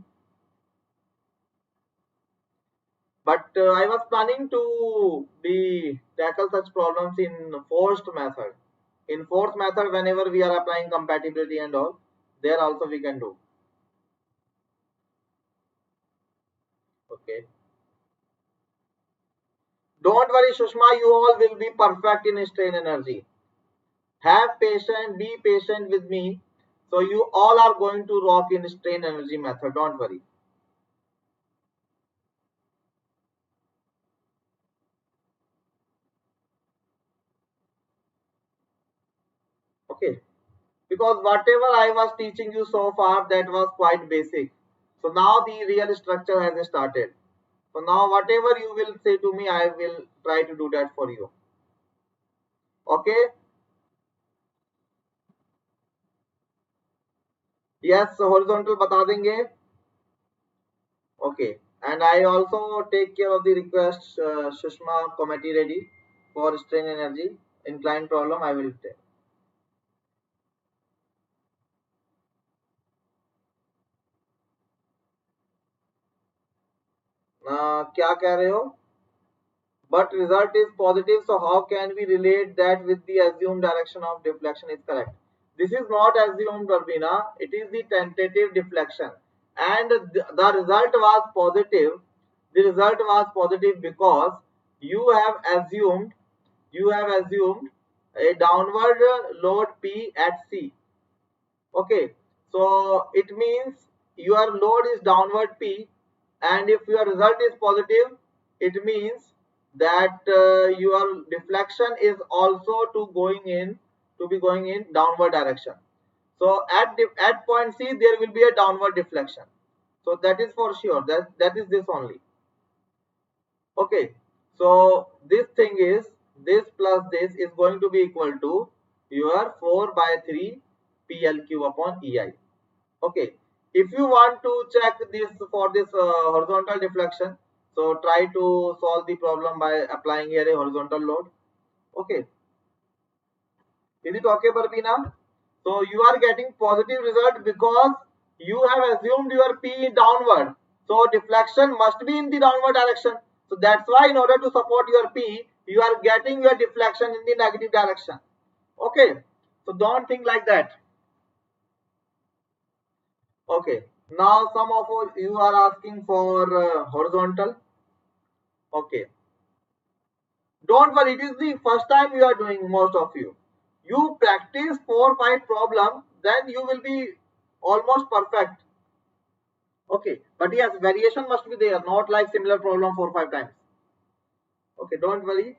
But I was planning to be tackle such problems in forced method. In forced method, whenever we are applying compatibility and all, there also we can do. Okay. Don't worry, Shushma, you all will be perfect in strain energy. Have patience, be patient with me. So you all are going to rock in strain energy method. Don't worry. Okay. Because whatever I was teaching you so far, that was quite basic. So now the real structure has started. So now whatever you will say to me, I will try to do that for you. Okay. Yes, horizontal बता देंगे. Okay. And I also take care of the request, Sushma committee ready for strain energy inclined problem. I will take. क्या कह रहे हो? But result is positive, so how can we relate that with the assumed direction of deflection is correct? This is not assumed, Arvina. It is the tentative deflection, and the result was positive. The result was positive because you have assumed a downward load P at C. Okay, so it means your load is downward P, and if your result is positive, it means that your deflection is also to be going in downward direction. So at point C there will be a downward deflection. So that is for sure. That is this only. Okay, so this thing is this plus this is going to be equal to your 4 by 3 PLQ upon EI. Okay, if you want to check this for this horizontal deflection, so try to solve the problem by applying here a horizontal load. Okay, is it okay, Barbina? So you are getting positive result because you have assumed your P downward. So deflection must be in the downward direction. So that's why in order to support your P, you are getting your deflection in the negative direction. Okay, so don't think like that. Okay, now some of you are asking for horizontal. Okay, Don't worry, it is the first time you are doing, most of you. You practice 4 or 5 problems, then you will be almost perfect. Okay, but yes, variation must be there, not like similar problem 4 or 5 times. Okay, don't worry.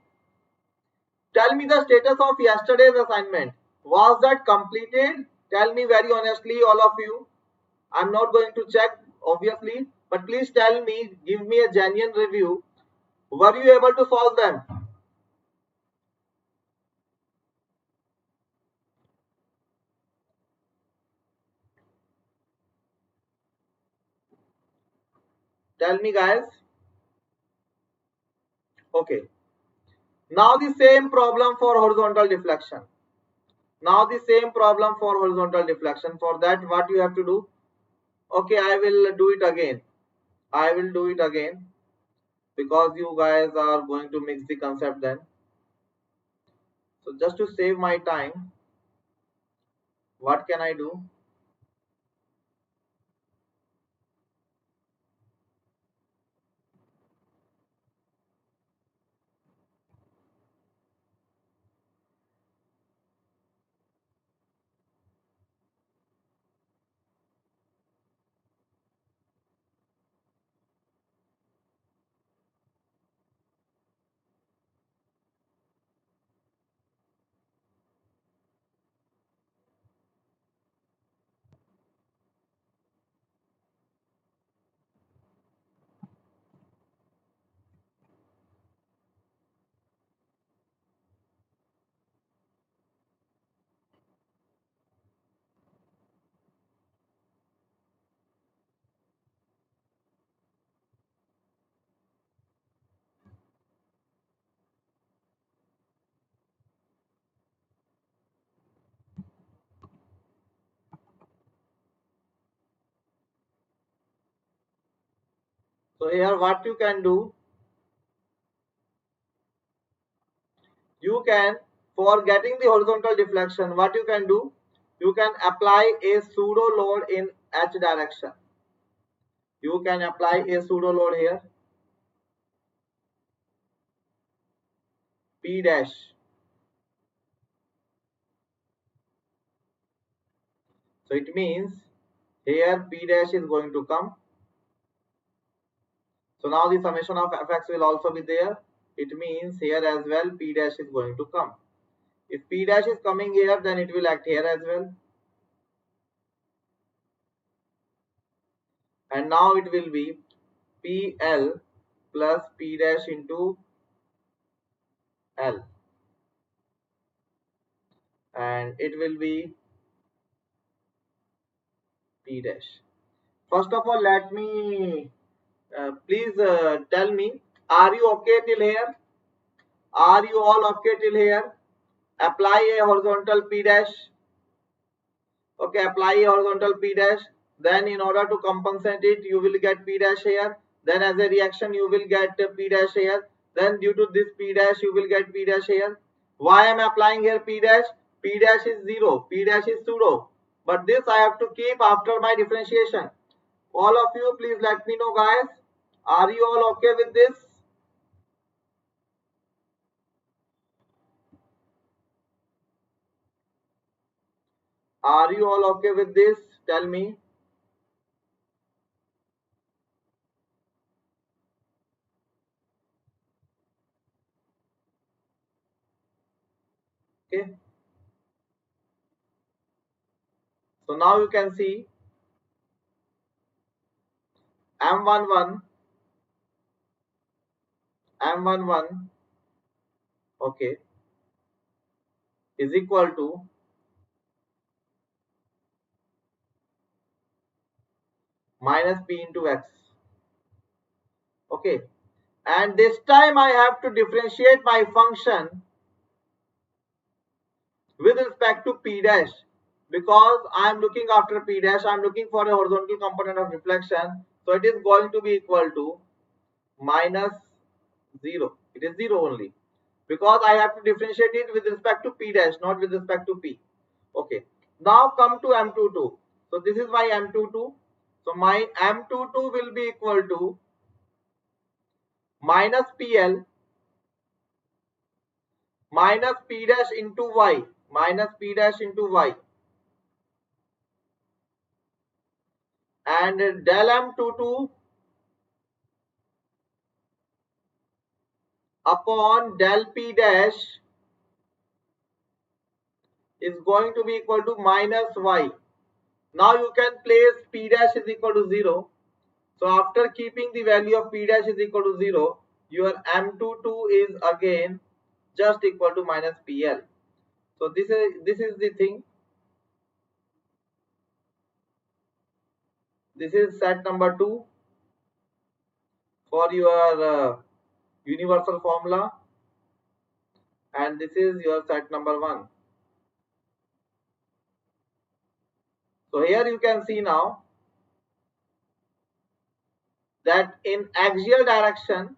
Tell me the status of yesterday's assignment. Was that completed? Tell me very honestly, all of you. I'm not going to check, obviously, but please tell me, give me a genuine review. Were you able to solve them? Tell me, guys. Okay. Now the same problem for horizontal deflection. Now the same problem for horizontal deflection. For that, what you have to do? Okay, I will do it again. I will do it again because you guys are going to mix the concept then. So just to save my time, what can I do? So here what you can do, you can, for getting the horizontal deflection, what you can do, you can apply a pseudo load in h direction. You can apply a pseudo load here, p dash. So it means here p dash is going to come. So now the summation of fx will also be there. It means here as well p dash is going to come. If p dash is coming here, then it will act here as well. And now it will be pl plus p dash into l. And it will be p dash. First of all, let me please tell me, are you okay till here? Are you all okay till here? Apply a horizontal p dash. Okay, apply a horizontal p dash. Then in order to compensate it, you will get p dash here. Then as a reaction, you will get p dash here. Then due to this p dash, you will get p dash here. Why am I applying here p dash? P dash is 0. P dash is pseudo. But this I have to keep after my differentiation. All of you, please let me know, guys. Are you all okay with this? Are you all okay with this? Tell me. Okay. So now you can see M11, M11, okay, is equal to minus p into x. Okay. And this time I have to differentiate my function with respect to p dash, because I am looking after p dash, I am looking for a horizontal component of reflection. So it is going to be equal to minus 0. It is 0 only, because I have to differentiate it with respect to p dash, not with respect to p. Okay. Now come to M22. So this is my M22. So my M22 will be equal to minus PL minus P dash into Y, minus P dash into Y, and del M22 upon del P dash is going to be equal to minus Y. Now you can place P dash is equal to 0. So after keeping the value of P dash is equal to 0, your M22 is again just equal to minus PL. So this is the thing. This is set number 2 for your universal formula, and this is your set number 1. So here you can see now that in axial direction,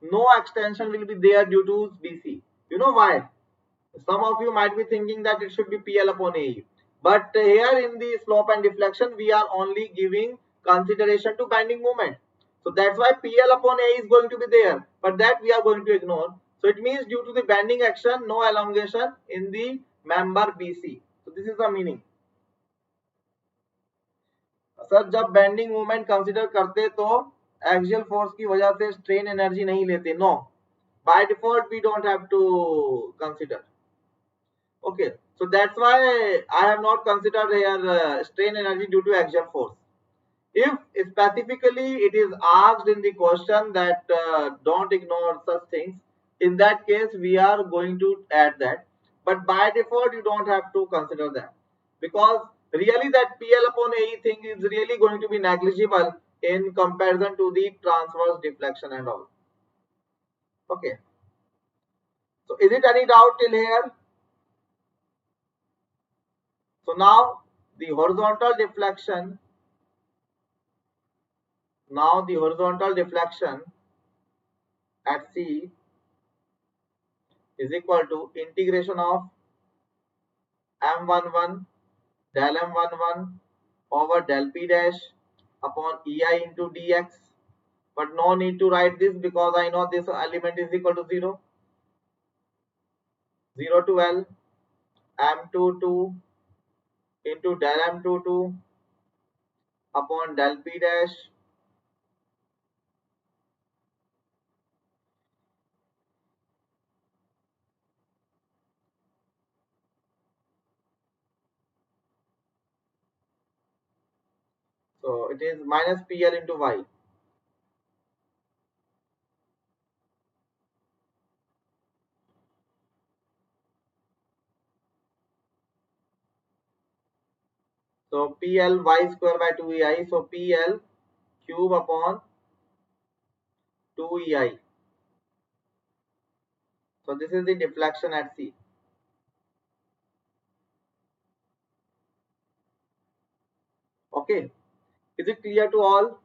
no extension will be there due to BC. You know why? Some of you might be thinking that it should be PL upon AE. But here in the slope and deflection, we are only giving consideration to bending moment. So that's why PL upon A is going to be there. But that we are going to ignore. So it means due to the bending action, no elongation in the member BC. So this is the meaning. Sir जब bending movement consider करते तो axial force की वजह से strain energy नहीं लेते. No, by default we don't have to consider. Okay, so that's why I have not considered here strain energy due to axial force. If specifically it is asked in the question that don't ignore such things, in that case we are going to add that. But by default you don't have to consider that, because really that PL upon AE thing is really going to be negligible in comparison to the transverse deflection and all. Okay, so is it any doubt till here? So now the horizontal deflection, at C is equal to integration of M11 del M11 over del P dash upon EI into dx. But no need to write this because I know this element is equal to 0. 0 to L M22 into del M22 upon del P dash so it is minus PL into Y. So PL Y square by 2EI. So PL cube upon 2EI. So this is the deflection at C. Okay, is it clear to all?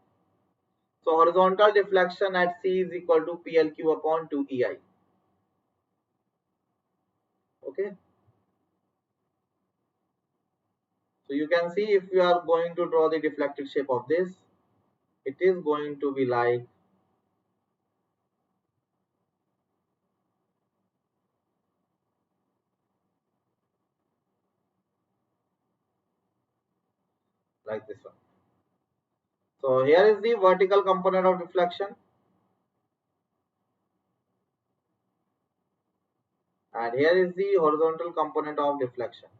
So horizontal deflection at C is equal to PLQ upon 2EI. Okay. So you can see if you are going to draw the deflected shape of this, it is going to be like this one. So here is the vertical component of deflection, and here is the horizontal component of deflection,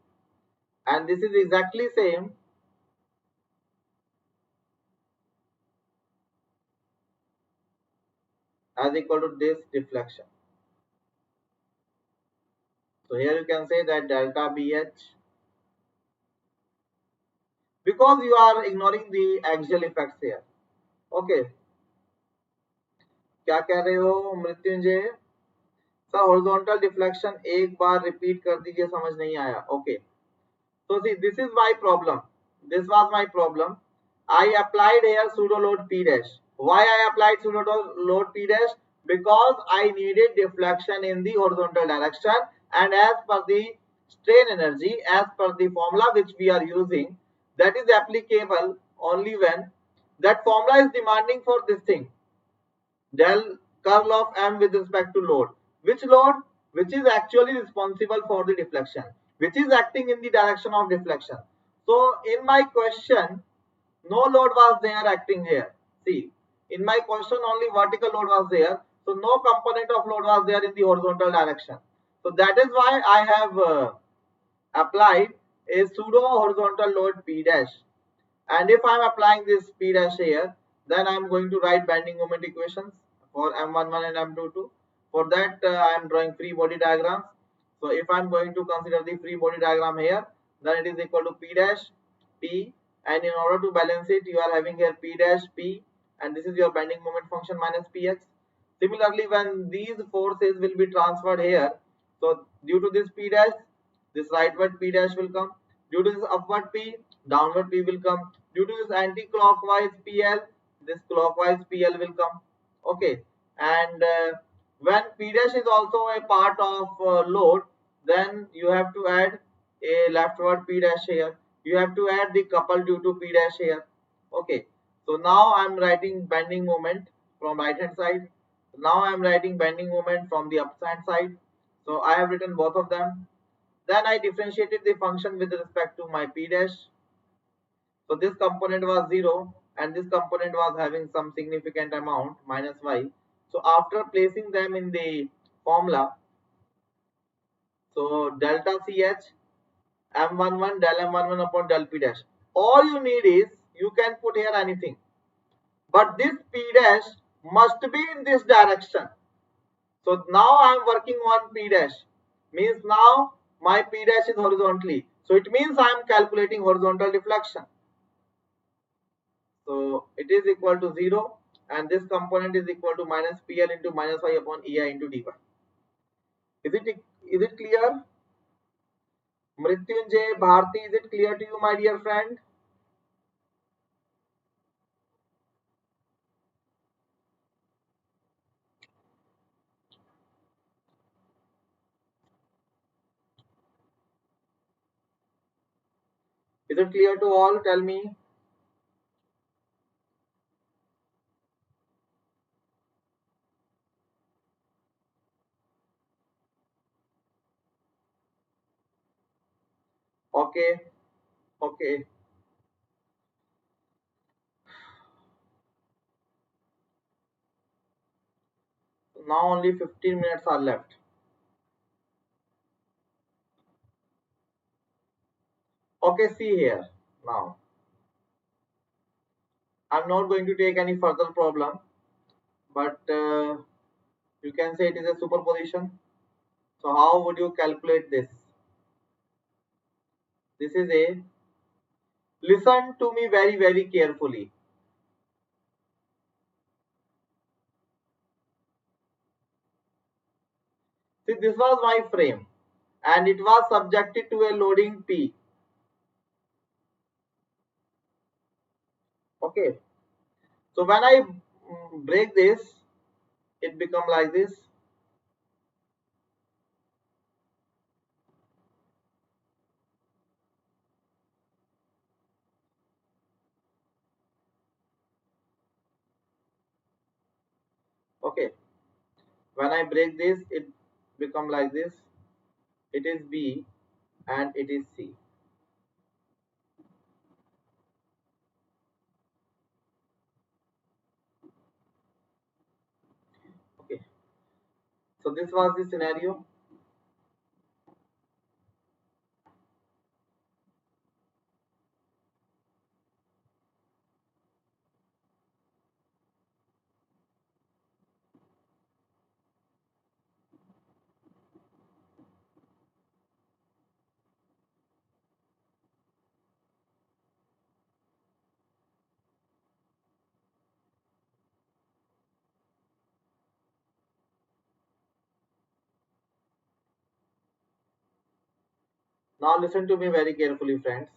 and this is exactly same as equal to this deflection. So here you can say that delta BH, because you are ignoring the axial effects here. Okay, क्या कह रहे हो Mrityunjay? Sir horizontal deflection एक बार repeat कर दीजिए, समझ नहीं आया. Okay, so see, this is my problem. This was my problem. I applied here pseudo load P dash. Why I applied pseudo load P dash? Because I needed deflection in the horizontal direction, and as per the strain energy, as per the formula which we are using, that is applicable only when that formula is demanding for this thing, del curl of M with respect to load. Which load? Which is actually responsible for the deflection, which is acting in the direction of deflection. So in my question, no load was there acting here. See, in my question only vertical load was there. So no component of load was there in the horizontal direction. So that is why I have applied a pseudo horizontal load P dash. And if I am applying this P dash here, then I am going to write bending moment equations for M11 and M22. For that, I am drawing free body diagrams. So if I am going to consider the free body diagram here, then it is equal to P dash P, and in order to balance it, you are having here P dash P, and this is your bending moment function minus Px. Similarly, when these forces will be transferred here, so due to this P dash, this rightward P dash will come. Due to this upward P, downward P will come. Due to this anti-clockwise PL, this clockwise PL will come. Okay, and when P dash is also a part of load, then you have to add a leftward P dash here. You have to add the couple due to P dash here. Okay, so now I am writing bending moment from right hand side. Now I am writing bending moment from the upside side. So I have written both of them. Then I differentiated the function with respect to my P dash. So this component was 0 and this component was having some significant amount minus y. So after placing them in the formula, so delta ch m11 del m11 upon del p dash. All you need is, you can put here anything, but this p dash must be in this direction. So now I am working on P dash, means now my P dash is horizontally. So it means I am calculating horizontal deflection. So it is equal to 0 and this component is equal to minus PL into minus y upon EI into dy. Is it clear? Mrityunjay, Bharti, is it clear to you, my dear friend? Is it clear to all? Tell me. Okay, okay. Now only 15 minutes are left. Okay, see here. Now, I'm not going to take any further problem, but you can say it is a superposition. So how would you calculate this? This is a, listen to me very carefully. See, this was my frame and it was subjected to a loading P. Okay. So when I break this, it become like this. Okay. When I break this, it become like this. It is B and it is C. Okay. So this was the scenario. Now listen to me very carefully, friends.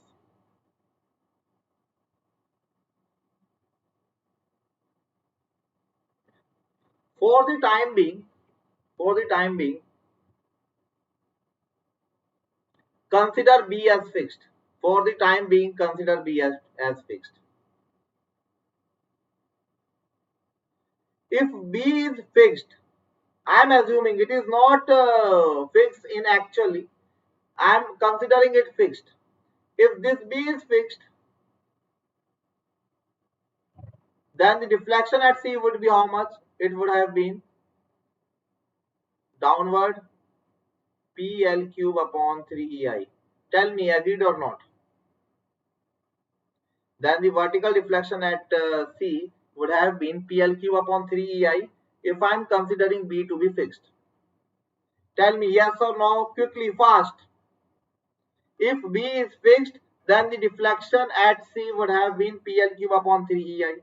For the time being, consider B as fixed. For the time being, consider B as fixed. If B is fixed, I am assuming it is not fixed in actually. I am considering it fixed. If this B is fixed, then the deflection at C would be how much? It would have been downward PL cube upon 3EI. Tell me, agreed or not? Then the vertical deflection at C would have been PL cube upon 3EI if I am considering B to be fixed. Tell me yes or no, quickly, fast. If B is fixed, then the deflection at C would have been PL cube upon 3EI.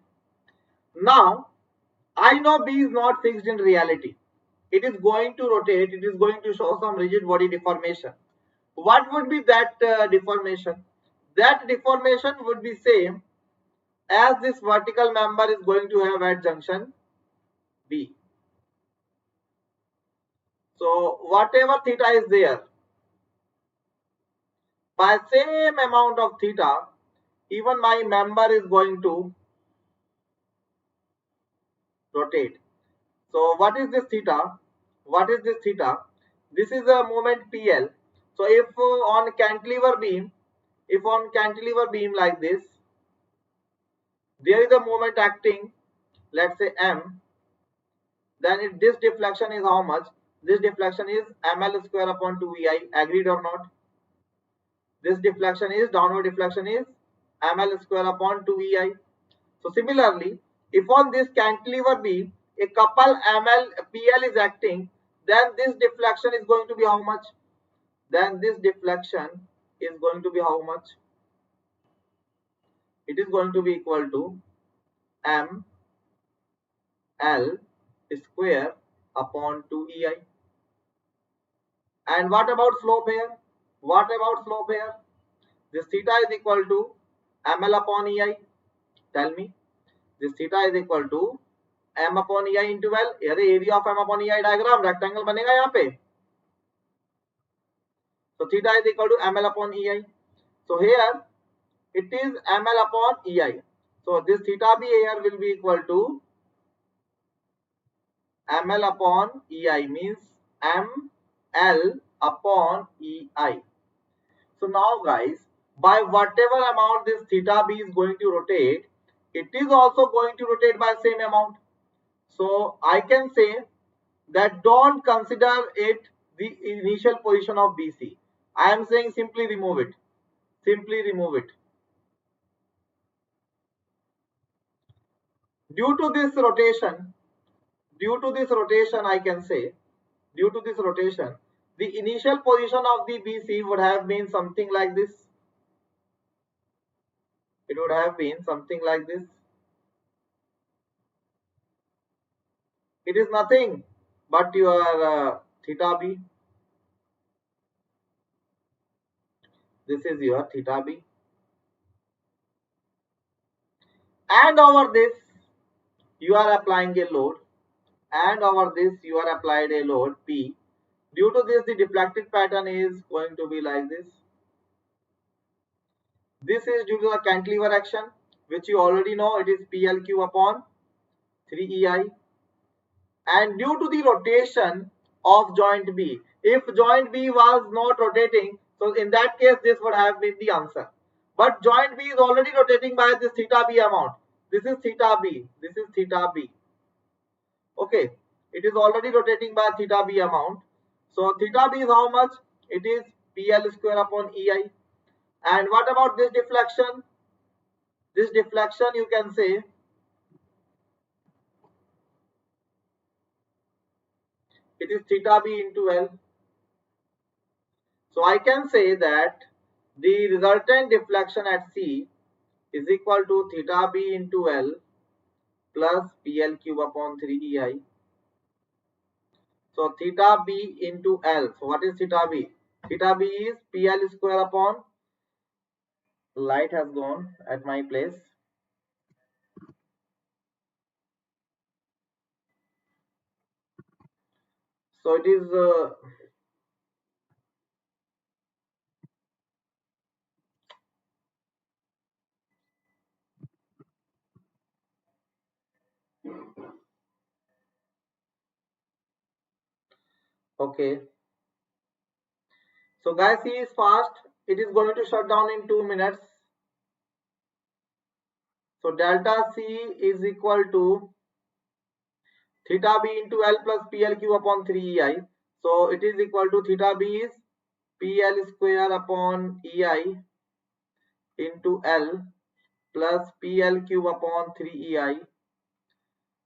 Now, I know B is not fixed in reality. It is going to rotate, it is going to show some rigid body deformation. What would be that deformation? That deformation would be same as this vertical member is going to have at junction B. So whatever theta is there, by same amount of theta, even my member is going to rotate. So what is this theta? What is this theta? This is a moment PL. So if on cantilever beam, if on cantilever beam like this, there is a moment acting, let's say M, then this deflection is how much? This deflection is ml square upon 2ei. Agreed or not? This deflection is, downward deflection is ml square upon 2ei. So similarly, if on this cantilever beam a couple ml PL is acting, then this deflection is going to be how much? Then this deflection is going to be how much? It is going to be equal to m L square upon 2ei. And what about slope here? What about slope here? This theta is equal to ml upon ei. Tell me. This theta is equal to m upon ei into L. अरे area of m upon ei diagram rectangle बनेगा यहाँ पे. So theta is equal to ml upon ei. So here it is ml upon ei. So this theta b here will be equal to ml upon ei, means ml upon ei. So now guys, by whatever amount this theta b is going to rotate, it is also going to rotate by same amount. So I can say that don't consider it the initial position of BC. I am saying simply remove it. Simply remove it. Due to this rotation, I can say, due to this rotation, the initial position of the BC would have been something like this. It would have been something like this. It is nothing but your theta b. This is your theta b. And over this, you are applying a load. And over this, you are applied a load P. Due to this, the deflected pattern is going to be like this. This is due to the cantilever action, which you already know, it is PLQ upon 3EI. And due to the rotation of joint B, if joint B was not rotating, so in that case, this would have been the answer. But joint B is already rotating by this theta B amount. This is theta B. This is theta B. Okay, it is already rotating by theta b amount. So theta b is how much? It is PL square upon EI. And what about this deflection? This deflection you can say it is theta b into L. So I can say that the resultant deflection at C is equal to theta b into L plus PL cube upon 3EI. So theta b into L. So what is theta b? Theta b is PL square upon, light has gone at my place. So it is Okay. So guys, C is fast. It is going to shut down in 2 minutes. So delta C is equal to theta B into L plus PLQ upon 3EI. So it is equal to theta B is PL square upon EI into L plus PLQ upon 3EI.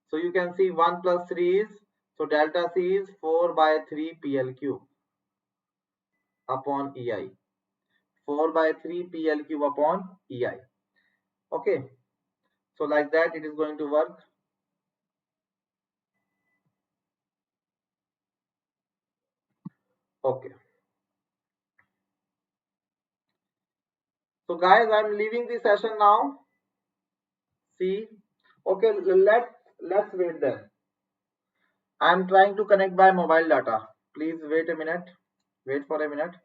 So you can see 1 plus 3 is, so delta C is 4 by 3 PLQ upon EI. 4 by 3 PLQ upon EI. Okay. So like that it is going to work. Okay. So guys, I'm leaving the session now. See. Okay, let's wait then. I'm trying to connect by mobile data. Please wait a minute. Wait for a minute.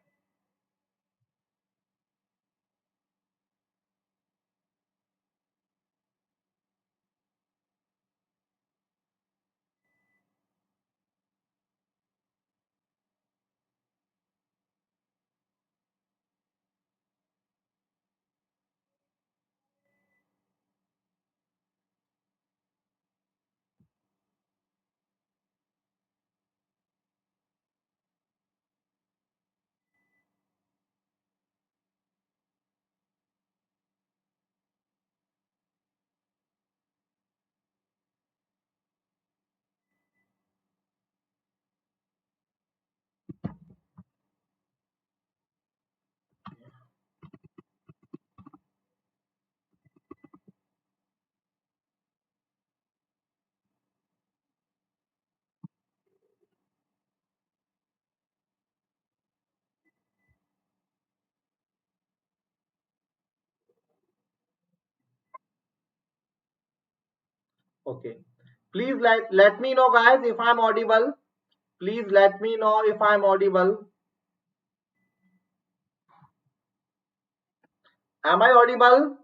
Okay. Please let me know guys if I'm audible. Please let me know if I'm audible. Am I audible?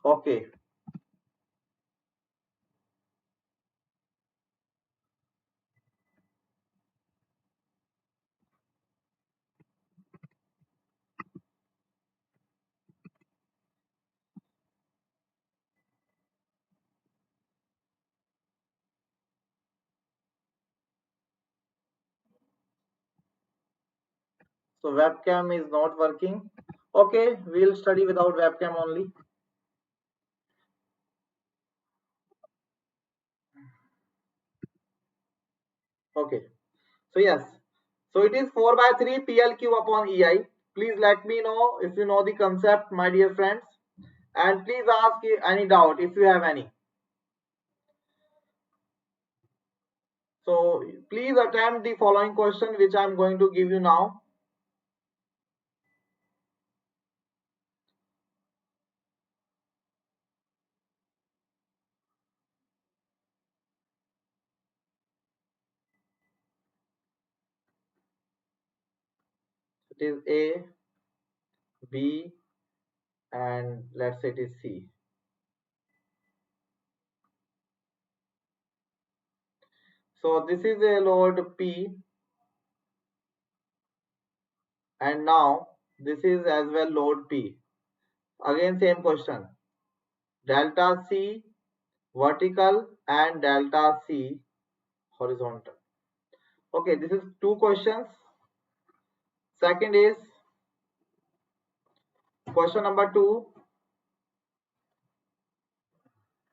Okay. So webcam is not working. Okay, we'll study without webcam only. Okay. So yes. So it is 4 by 3 PLQ upon EI. Please let me know if you know the concept, my dear friends. And please ask any doubt if you have any. So please attempt the following question which I am going to give you now. It is A, B, and let's say it is C. So this is a load P, and now this is as well load P. Again same question. Delta C vertical and delta C horizontal. Okay, this is two questions. Second is question number 2.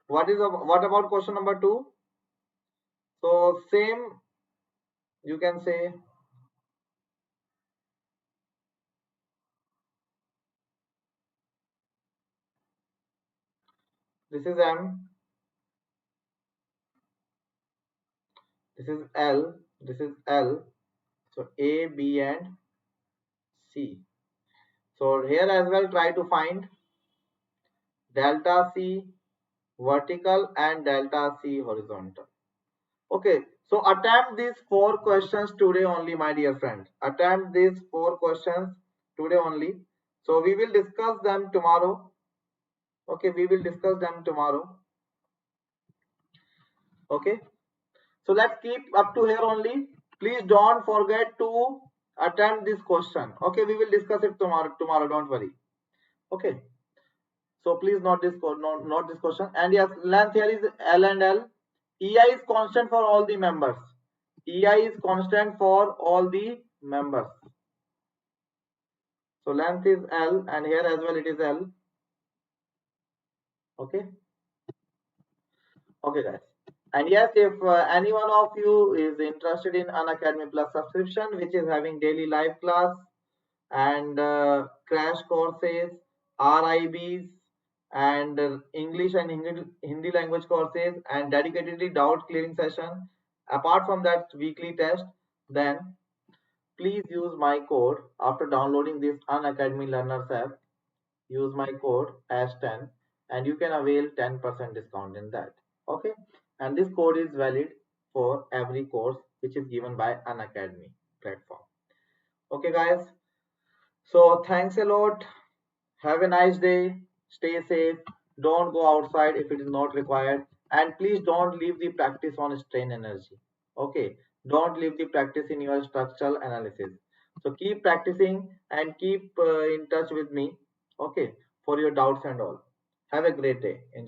What about question number 2? So same, you can say this is M, this is L, this is L. So A, B, and C. So here as well try to find delta C vertical, and delta C horizontal. Okay, so attempt these 4 questions today only, my dear friends. Attempt these 4 questions today only. So we will discuss them tomorrow. Okay, we will discuss them tomorrow. Okay, so let's keep up to here only. Please don't forget to attempt this question. Okay, we will discuss it tomorrow. Tomorrow, don't worry. Okay, so please note this note this question. And yes, length here is L and L. EI is constant for all the members. EI is constant for all the members. So length is L, and here as well it is L. Okay. Okay, guys. And yes, if any one of you is interested in Unacademy Plus subscription, which is having daily live class and crash courses, RIBs, and English and Hindi language courses, and dedicatedly doubt clearing session, apart from that weekly test, then please use my code after downloading this Unacademy Learners app. Use my code AS10 and you can avail 10% discount in that. Okay, and this code is valid for every course which is given by Unacademy platform. Okay, guys, so thanks a lot. Have a nice day. Stay safe. Don't go outside if it is not required. And please don't leave the practice on strain energy. Okay. Don't leave the practice in your structural analysis. So keep practicing and keep in touch with me. Okay. For your doubts and all. Have a great day. Enjoy.